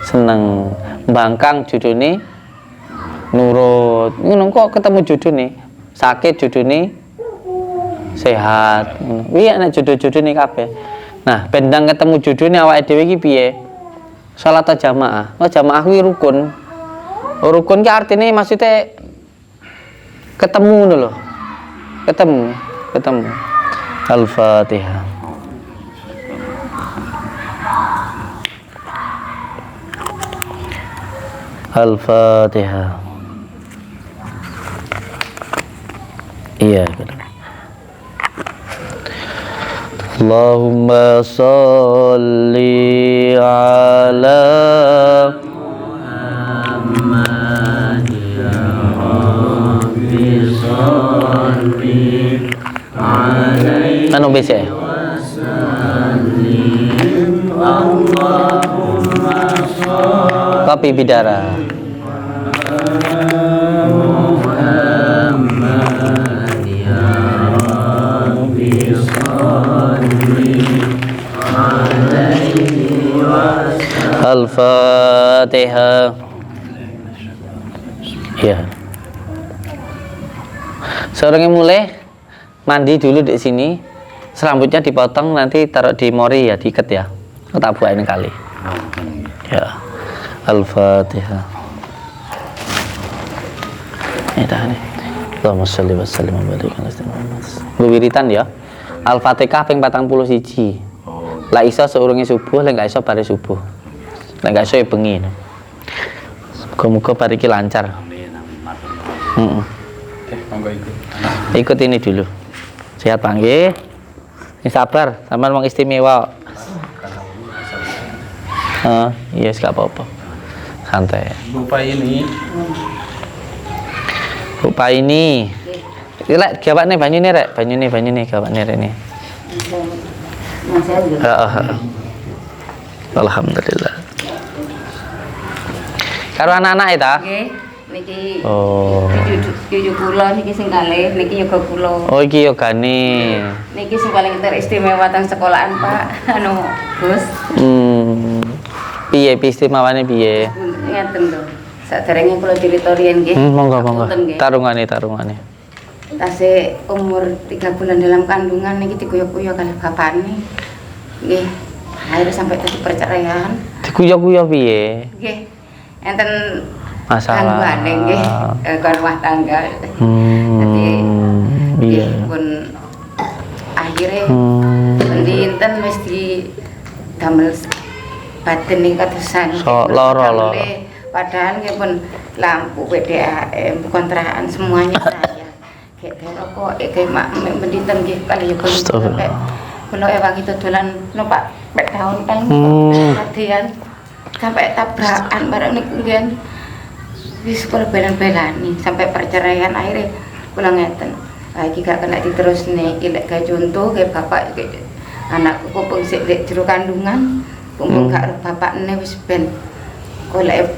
seneng, mbangkang judune nurut. Ngono kok ketemu judune sakit judune sehat. Kuwi ana judul-judune kabeh. Nah, bendang ketemu judune awake dhewe iki piye? Salat jamaah. Oh, jamaah kuwi rukun. Rukun ki artine maksudnya ketemu ngono lho. Ketemu. Al-Fatihah. Al-Fatihah. Iya, benar. Allahumma sholli ala Muhammad ya Rabbi sholli alaihi anu bisa Allahumma sholli kopi bidara Muhammad ya Rabbi sholli alaihi wasallam. Al-Fatihah. Ya. Seorang yang mulai mandi dulu di sini, serambutnya dipotong nanti taruh di mori ya, diikat ya. Tak buain kali. Ya. Al-Fatihah. Ini dah nih. Allahumma sholli wa sallim wa barik ala Muhammad. Wiritan ya. Al-Fatihah ping 41. Lah iso seurunge subuh, lek gak iso bare subuh. Lek gak iso ya bengi. Muga-muga bar iki lancar. Monggo ikut. Ikut ini dulu. Sehat Pak nggih. Sabar, sampean wong istimewa. Iya, gak apa-apa. Santai. Lupa ini. Lek gawakne banyune rek, banyune gawakne rene. Alhamdulillah. Karo anak-anak ta? Nggih, niki. Oh. Cucu kula niki sing kalih, niki yoga kula. Oh, iki yogane. Niki sing paling teristimewa teng sekolahan, Pak. Anu, Gus. Piye istimewane piye? Ngeten lho. Saderenge kula crita riyen nggih. Monggo. Punten, nggih. Tarungane. Tasih umur 3 bulan dalam kandungan niki dikuyok-kuyok kali bapakne. Nggih. Akhirnya sampai tadi perceraian. Dikuyok-kuyok piye? Nggih. Enten Masalah. gangguane nggih, gangguan rumah tangga. Jadi Iya. nggih pun akhirnya dening kadosan So, loro. padahal nggih pun lampu PDAM kontrakan semuanya saya kayak rokok kayak mak menditen nggih kali ya sampai kula ewangi dodolan numpak pek daun kan kadian sampai tabrakan bareng niku nggih wis kula belan-belani sampai perceraian akhirnya kula ngeten iki gak kena diterusne iki lek gawe contoh kayak bapak anakku kupung sik lek jero kandungan kumpul gak bapakne wis ben golek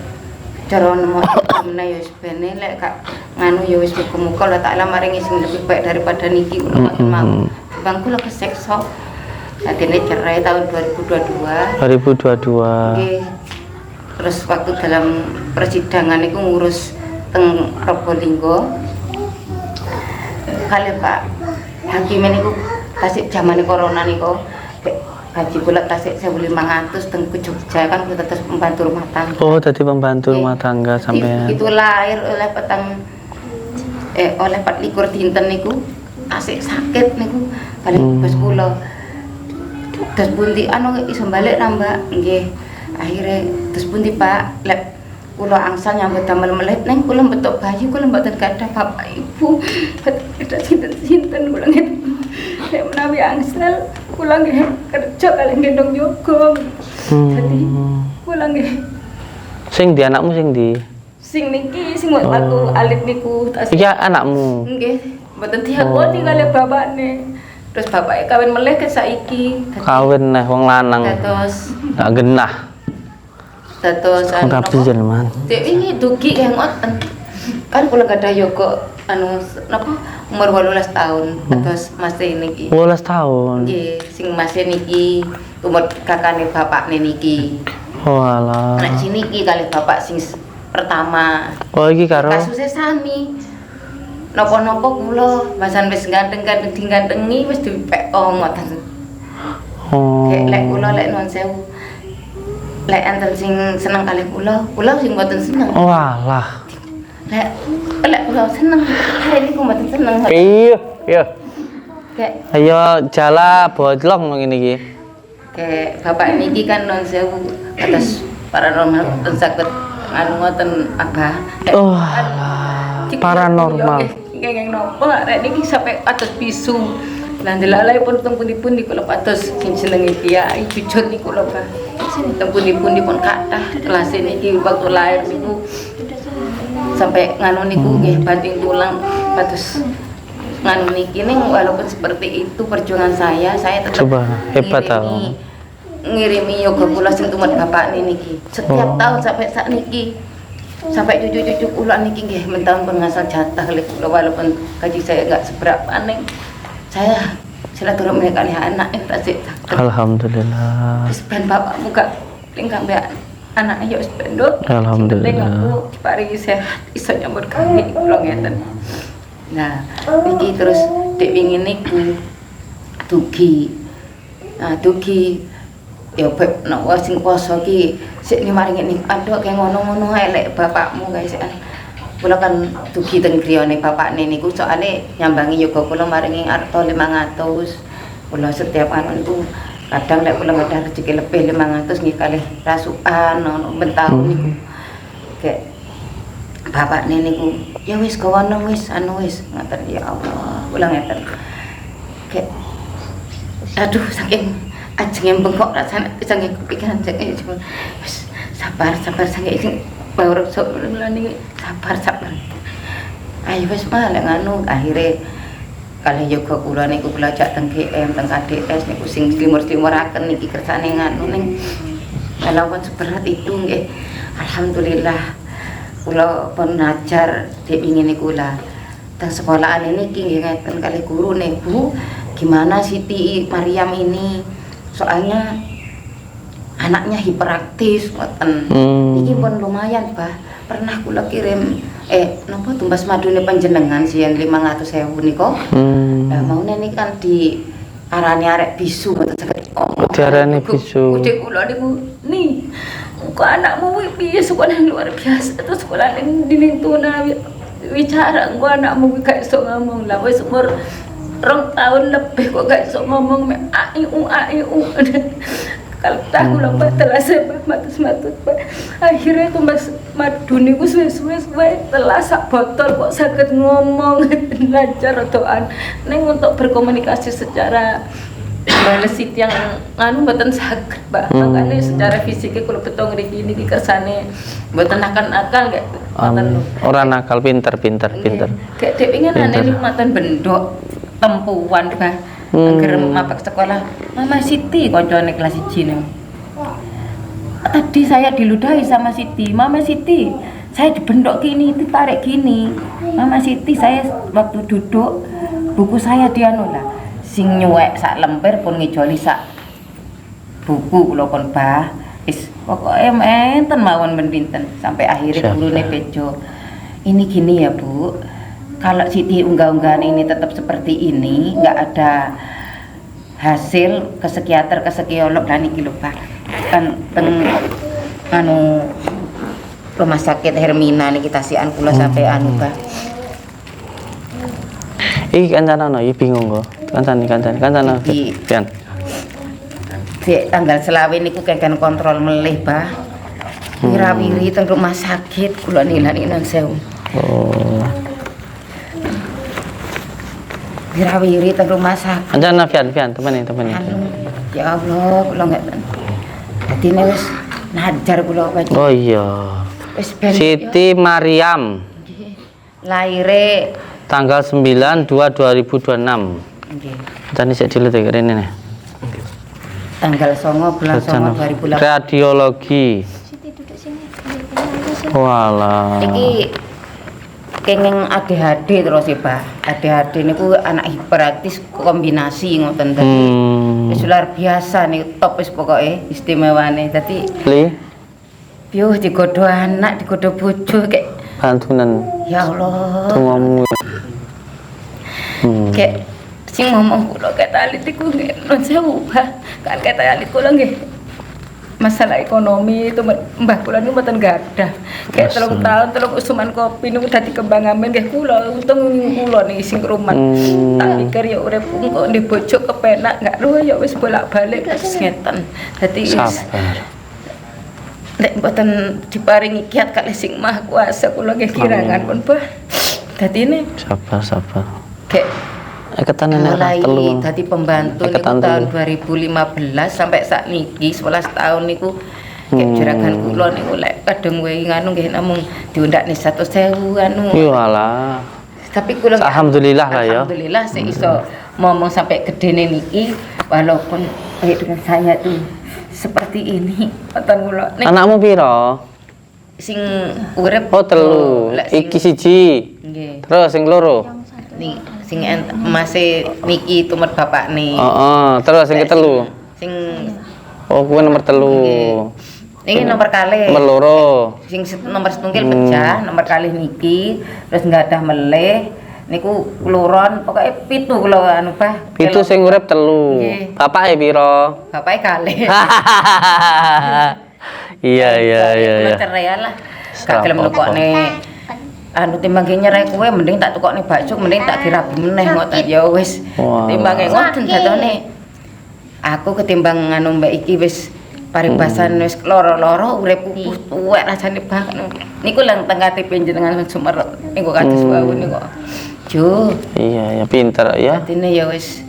cara nemokne ya wis ben lek gak nganu ya wis muga-muga Allah Taala maringi sing lebih baik daripada niki kula mau bang kula keseksa adine cerai tahun 2022 nggih terus waktu dalam persidangan iku ngurus teng Probolinggo kali Pak hakim niku tasik zamane corona niku gaji kula tasik 1.500 teng ke Jogja kan kita terus pembantu rumah tangga. Oh, jadi pembantu rumah tangga sampean. Itu lahir oleh oleh 24 dinten niku tasik sakit niku kali pas kula. Terus pundi anu iso balik nambah nggih. Akhire terus pundi Pak lek kula angsal nyambut damel melit neng kula betok bayi kula mboten gadah bapak ibu. Tidak sinten kula ngeten. Nek menawi angsal kula nggih kerja kali gendong yoga. Dadi kula nggih sing di anakmu sing di sing niki sing waktu alit niku tas iki anakmu nggih mboten diakoni kali bapakne. Terus bapake kawin meleh ke saiki. Kawin neh wong lanang. Dados Gak genah. Dados Ngabdi jenengan. Dek wingi dugi kaya ngoten. Kan kula gadah yoga anu napa umur 18 tahun terus masih niki. 18 tahun. Nggih, sing masih niki umur kakane bapakne niki. Oh alah. Nek sini iki kali bapak sing pertama. Oh iki karo Kasusnya sami. Napa-napa kula basan wis ganteng-ganteng digantengi wis dipek ngoten. Oh. Kayak lek kula lek nuwun sewu. Lek enten sing seneng kali kula sing mboten seneng. Oh alah. Lek kula seneng, hari niku mboten seneng. Iya. Kayak Ayo jala bodlong ngene iki. kayak bapak niki kan nuwun sewu atas paranormal mboten saged anu ngoten Abah. Oh alah. Paranormal. Nggih napa rek niki sampai atus bisu. Lah ndelalai pun teng pundi-pundi kula patos sing jenenge kiai jujur niku lho Pak. Sing teng pundi-pundi pun kathah kelas niki waktu lahir niku sampai nganu niku nggih banting tulang patos nganu niki ning walaupun seperti itu perjuangan saya tetap Coba hebat ngirimi yoga kula sing tumet bapak niki setiap tahun sampai saat niki sampai cucu-cucu kula niki nggih mentahun pun ngasal jatah lek kula walaupun gaji saya enggak seberapa ning saya silaturahmi kali anak tasik sakit. Alhamdulillah. Terus ben bapak muka tinggal mbak anak ayo wis bendok. Alhamdulillah. Aku paringi sehat iso nyambut gawe kula ngeten. Nah, iki terus dek wingi niku dugi. Nah, dugi ya beb nek sing poso ki sik maringi ning adok kaya ngono-ngono ae lek bapakmu guys. Kula kan dugi teng griyane bapakne niku soalé nyambangi yoga kula maringi arta 500. Kula setiap anu niku kadang lek kula gadah rezeki lebih 500 nggih kalih rasukan ono bentahun niku. Kayak bapakne niku ya wis gawono wis anu wis ngaten ya Allah. Kula ngeten. Kayak aduh saking ajenge bengkok rasane saking kepikiran saking wis sabar saking baru sok ning sabar. Ayo wis mah lek nganu akhire kalih yoga kula niku kula jak teng GM teng KDS niku sing timur-timuraken niki kersane nganu ning walaupun seberat itu nggih alhamdulillah kula pun ngajar dek ingin kula teng sekolahan niki nggih ngeten kalih gurune Bu gimana Siti Maryam ini soalnya anaknya hiperaktif ngoten. Iki pun lumayan, Bah. Pernah kula kirim napa tumbas madune panjenengan sian 500.000 niku. Lah maune niki kan di arane arek bisu ngoten saged ngomong. Diarani bisu. Udik kula niku nih. Kok anakmu piye sekolah yang luar biasa terus sekolah ning dining tuna bicara kok anakmu gak iso ngomong lah wis umur 2 tahun lebih kok gak iso ngomong aiu Kalau tahu lah Pak telah sebab matus-matus Pak. Akhirnya aku Mas Maduni ku suwe-suwe telah sak botol kok sakit ngomong lancar doan. Neng untuk berkomunikasi secara balas Siti yang mboten sakit Pak. Makanya secara fisiknya kalau betul ngriki niki kersane mboten akal-akal kayak Orang nakal, pinter. Kayak dhewe ingin aneh nikmatan bendok tempuan Pak. Angger mabak sekolah, Mama Siti koncone kelas 1 nih. Tadi saya diludahi sama Siti, Mama Siti, saya dibendok gini, ditarik gini. Mama Siti, saya waktu duduk buku saya dianu lah, sing nyuwek sak lemper pun ngijoli sak buku kula kon Bah. Wis pokoke enten mawon ben pinten sampai akhirnya gurune bejo. Ini gini ya, Bu. Kalau Siti unggah-unggahan ini tetap seperti ini, nggak ada hasil ke psikiater, ke psikolog lah niki lho Pak. Kan teng anu rumah sakit Hermina niki tasian kula sampai anu Pak. Iki kancana iki bingung kok. Kancana. Pian. Di tanggal selawe niku kengken kontrol melih Pak. Wirawiri teng rumah sakit kula nilan sewu. Oh. Wirawiri teng rumah sakit. Kancana Pian, temani. Anu, ya Allah, kula nggak. Dadi wis najar kula Pak. Oh iya. Wis ben Siti Mariam. Laire Tanggal 9/2/2026. nggih. Tadi sik dulu iki rene nih. Tanggal 9 bulan 9 2008. Radiologi. Walah. Iki kenging ADHD terus ya Pak. ADHD niku anak hiperaktif kombinasi ngoten tadi. Wis luar biasa nih, top wis pokoke istimewane. Dadi Li yo digodho anak, digodho bojo kayak bantunan. ya Allah. Tunggu. Kayak sing ngomong kula kayak talit iku nggih non sewu Pak. Kan kayak talit kula nggih masalah ekonomi itu mbah kula niku mboten gadah. Kayak 3 tahun 3 usuman kopi niku dadi kembang amin nggih kula. Untung kula niki sing rumet. Tak pikir ya urip kok ndek bojo kepenak gak luwe ya wis bolak-balik terus ngeten. Dadi Sabar. nek mboten diparingi kiat kalih sing Maha Kuasa kula nggih kirangan pun Bah. Dadine Sabar. kayak Iketan nenek mulai telu. tadi pembantu niku tahun 2015 sampai saat niki 11 tahun niku kayak juragan kula niku lek kadang wae nganu nggih namung diundakne 100.000 anu. Yo alah. Tapi kula Alhamdulillah lah ya. Alhamdulillah sih iso ngomong sampai gedene niki walaupun dengan saya tuh seperti ini. Wonten kula Anakmu piro? sing urip Oh telu. lek sing Iki siji. nggih. Terus sing loro. Sing masih niki tumut bapakne. Terus sing ketelu. Sing Oh, kuwi nomor telu. ini nomor kalih. Nomor loro. Sing nomor setunggal pecah, nomor kalih niki terus nggak ada meleh. Niku kluron pokoknya 7 kula anu Bah. Pitu sing urip telu. Nggih. Bapake piro? Bapake kalih. Iya. Kula cerai lah. Gak gelem nukokne anu timbang nyerah kowe mending tak tukokne bakso mending tak dirabi meneh ngoten ya wis. Timbang ngoten datone. Aku ketimbang anu mbak iki wis paribasan wis loro-loro uripku tuwek rasane banget. Niku lang teng KTP jenengan Sumerep niku kados wau niku. Jo. Iya, ya pinter ya. Artine ya wis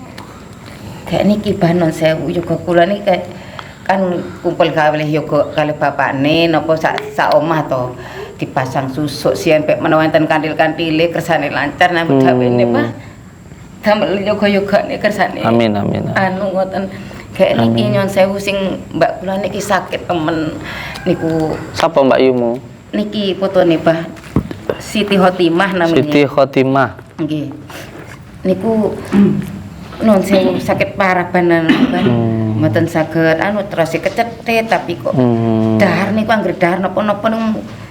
kayak niki banon sewu yoga kula niki kayak kan kumpul kalih yoga kalih bapakne napa sak omah to dipasang susuk sian pek menawa enten kandil-kandile kersane lancar nambah gawene Pak. Damel yoga-yogane kersane. Amin. Anu ngoten kayak niki nyon sewu sing mbak kula niki sakit temen niku. Sapa Mbak Yumu? Niki fotone Pak. Siti Khotimah namanya. Siti Khotimah. Nggih. Niku non sewu sakit parah banan Pak. Mboten saged anu terus kecetet tapi kok dahar niku anggere dahar napa-napa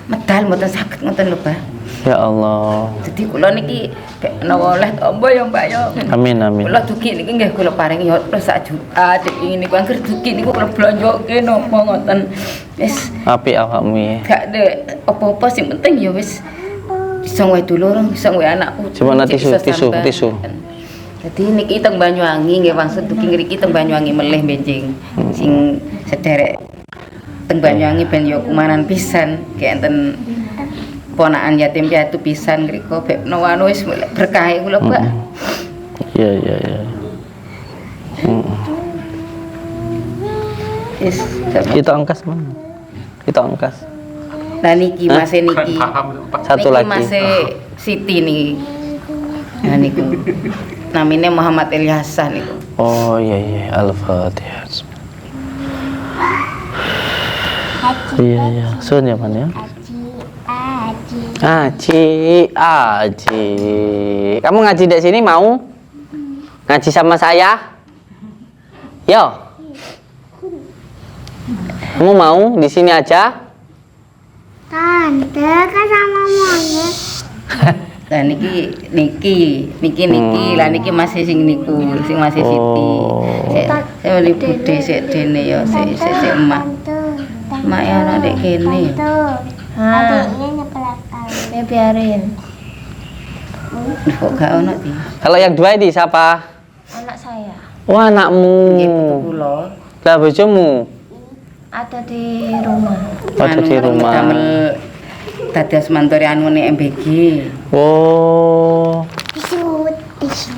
medal mboten saged ngoten lho Pak. Ya Allah. Jadi kula niki menawa oleh tombo ya Mbak ya. Amin. Kula dugi niki nggih kula paringi ya terus sak juta ingin niku anggere dugi niku kula blonjoke napa ngoten. Wis Apik awakmu ya. gak ada apa-apa sing penting ya wis bisa ngwe dulur, bisa ngwe anakku. Coba tisu. Jadi niki teng Banyuwangi nggih maksud dugi ngriki teng Banyuwangi melih benjing. Sing sederek teng Banyuwangi ben yo kumanan pisan kayak enten ponakan yatim piatu pisan ngriko bek menawa wis berkah kula Pak. Iya. Wis Kita angkas mana? Kita angkas. nah niki masih niki. Satu Niki lagi. masih Siti niki. Nah niku namanya Muhammad Ilyasa niku. Oh iya. Al-Fatihah. Iya. Sun ya man ya. Aji. Kamu ngaji di sini mau? Ngaji sama saya? Yo. Kamu mau di sini aja? Tante kan sama monyet. Nah niki lah niki masih sing niku sing masih Siti. Saya beli bude sik dene ya sik emak. Emak ya ana dek kene. Adiknya nyepelakal. Ya biarin. Kok gak ono iki? Kalau yang dua ini siapa? Anak saya Wah, anakmu. Nggih putu kula. Lah bojomu? ada di rumah. Ada di rumah. Damel dados mantore anune MBG. Oh. Tisu.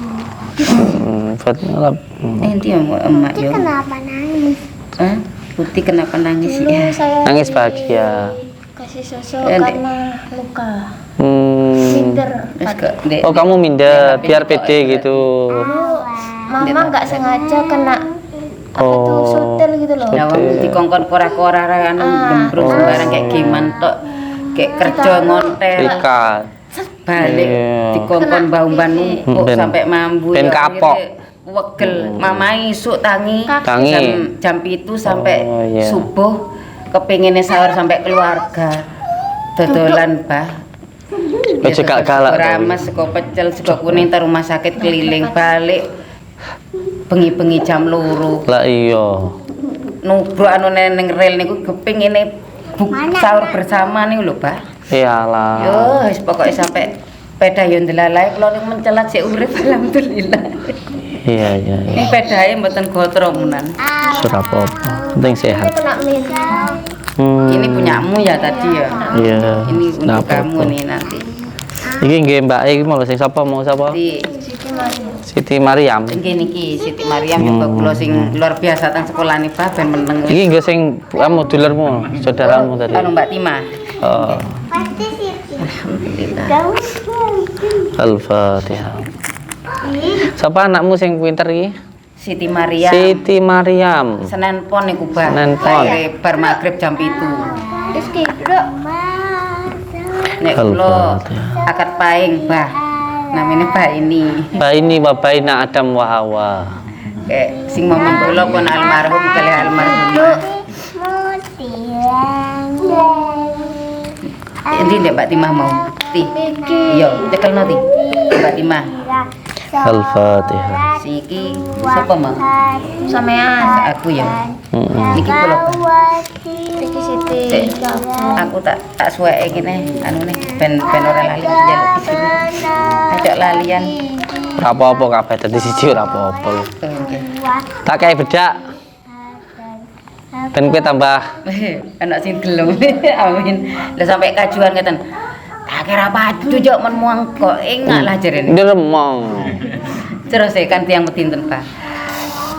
Buat ngelap. Enti emak yo. Kenapa nangis? Hah? Putih kenapa nangis Dulu ya? saya Nangis bahagia. kasih susu Ente. karena luka. Hmm. Minder. Terus kok Dek, Oh, kamu minder Ya, biar tapi kok pede gitu. Dulu mama nggak sengaja kena apa tuh Oh. sutil gitu loh. ya wong dikongkon kora-kora anu gembrung sembarang kayak gimana tok kayak kerja ngontel Ikat. balik Iya. dikongkon bau-ban numpuk Ben- sampai mambu ben ya, kapok. akhirnya wegel mamai isuk tangi Tangi. jam itu sampai Oh, iya. subuh kepinginnya sahur sampai keluarga dodolan bah Ojo gak galak. rames sego pecel sego kuning ke rumah sakit keliling balik bengi-bengi jam loro Lah iya. nubruk anu neng rel niku kepingine sahur bersama nih lho bah Iyalah. yo wis pokoke sampai peda yo ndelalae kula niku mencelat sik urip alhamdulillah Iya. ini pedae mboten gotro munan Surah apa-apa. Penting sehat. Kena minder. ini punyamu ya tadi ya Iya. ini Nggak untuk kamu apa-apa. nih nanti Iki nggih Mbak iki mau sing sapa mau sapa? di Siti Maria. Siti Maryam. Nggih niki Siti Maryam juga kula sing luar biasa teng sekolah nih Pak ben meneng. Iki nggih sing kamu dulurmu, saudaramu tadi. Anu Mbak Tima. Oh, Pasti Siti. Alhamdulillah. Al-Fatihah. Sapa anakmu sing pinter iki? Siti Maryam. Siti Maryam. Senen Pon niku Bah. Senen Pon. Lahir bar magrib jam 7. Rizky, duduk. Nek kula Al-Fatihah. akad paing Bah. Namanya Bah ini. Baini wa baina Adam wa Hawa. Kayak sing momong kula pun almarhum kali almarhumah. Endi Ndek Mbak Timah mau? Ti. Iya, cekel nanti. Mbak Timah. Al-Fatihah. Siki sapa mau? Sampean. Aku ya. Mm-mm. Niki kula Bah. Rizky Siti. Cek, aku tak suweke kene anune ben ora lali njaluk di sini. Ajak lalian. Ora apa-apa kabeh dadi siji ora apa-apa. Oh, nggih. Tak kae bedak. Ben kowe tambah Anak sing gelem. Amin. Lah sampai kajuan ngeten. Tak kira padu jok men muang kok ingat lah jarene. diremong. Terus kan tiang medinten Pak.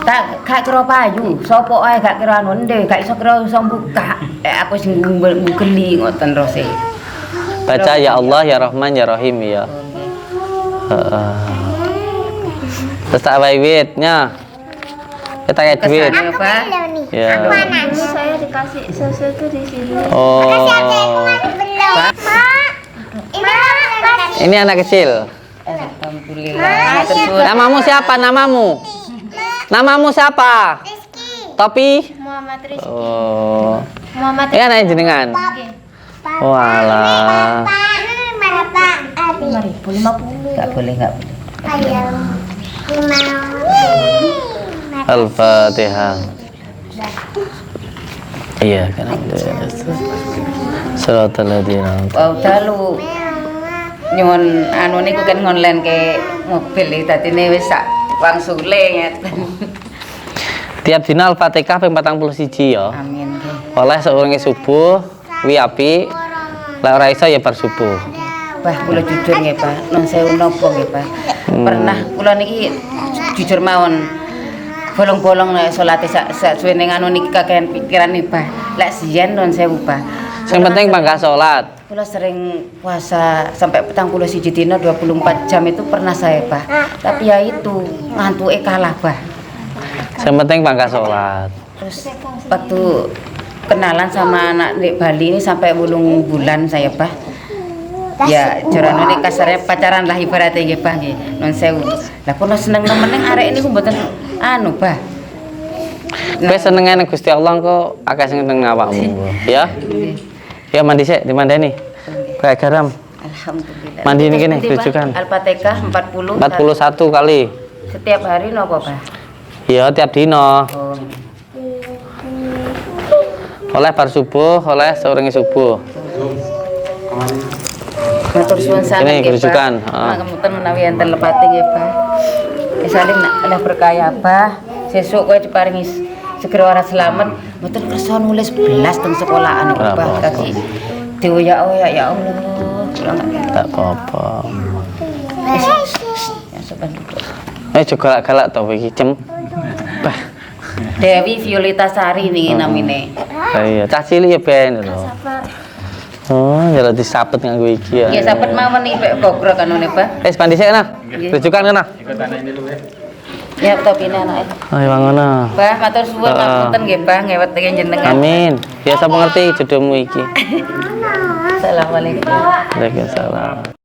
Tak gak kira payu, sapa ae gak kira anu ndek, gak iso kira iso buka. Aku sing geli ngoten rose. Baca ya Allah ya Rahman ya Rahim ya. Heeh. Terus tak wiwitnya. Kita kayak duit. Kesane Pak. Ya. Dulu saya dikasih susu itu di sini. Oh. Ini anak kecil. Alhamdulillah. Terus Namamu siapa? Namamu? Namamu siapa? Topi? Muhammad Rizky. Oh. Muhammad Ini anaknya jenengan. Walah. 5.050. gak boleh gak boleh. Al-Fatihah. Iya kan. Shiratal ladzina Wow, dalu nyuwun anu niku kan ngonlen ke mobil iki dadine wis sak Wang Sule ngeten. Tiap dina Al-Fatihah ping 41 ya. Amin nggih. Oleh saurunge subuh kuwi apik. Lek ora iso ya bar subuh. Bah kula jujur nggih, Pak. Nun sewu napa nggih, Pak. Pernah kula niki jujur mawon bolong-bolong nek salate sak suwene anu niki kakehan pikiran nih, Pak. Lek siyen nun sewu, Pak. Sing penting panggah salat. Kula sering puasa sampai 41 dina 24 jam itu pernah saya, Pak. Tapi ya itu ngantuke kalah, Pak. Sing penting panggah salat. Terus waktu kenalan sama anak di Bali ini sampai 8 bulan saya, Pak. Ya jaran ini kasarnya pacaran lah ibaratnya nggih, Pak nggih. Nun sewu. Lah kula seneng nemen arek niku mboten anu, Pak. Kowe senenge nang Gusti Allah kok akeh sing seneng awakmu. Ya. Ya mandi sik, dimandani. Kayak garam. Alhamdulillah. Mandi ini gini, Terus, Pak, rujukan. Al-Fatihah 40. 41 kali. Setiap hari napa, Pak? Ya tiap dino. Oh. Oleh bar subuh, oleh saurunge subuh. Matur suwun sanget Ini nggih, rujukan, Pak. heeh. Ngapunten menawi enten lepati nggih, Pak. Misalnya nak berkaya apa, sesuk kowe diparingi segera ora selamat, mboten kersa nulis belas teng sekolahan niku, Ora Pak. apa-apa. Kaki dioyak-oyak ya Allah. Kula nggak- Tak apa-apa. Ya sopan duduk. Juga galak to iki cem. Bah. Dewi Violeta Sari niki namine. Lah iya, cah cilik ya ben lho. Oh, ya disapet nganggo iki ya. Ya sapet mawon iki pek gogrok anune, Pak. Wis mandi sik nah. Rujukan kana. Ikut anak ini dulu ya. Ya topine anake. Ayo ngono. Pak, matur suwun ngapunten nggih, Pak, ngewet teng jenengan. Amin. Biasa mengerti jodohmu iki. Assalamualaikum. Waalaikumsalam.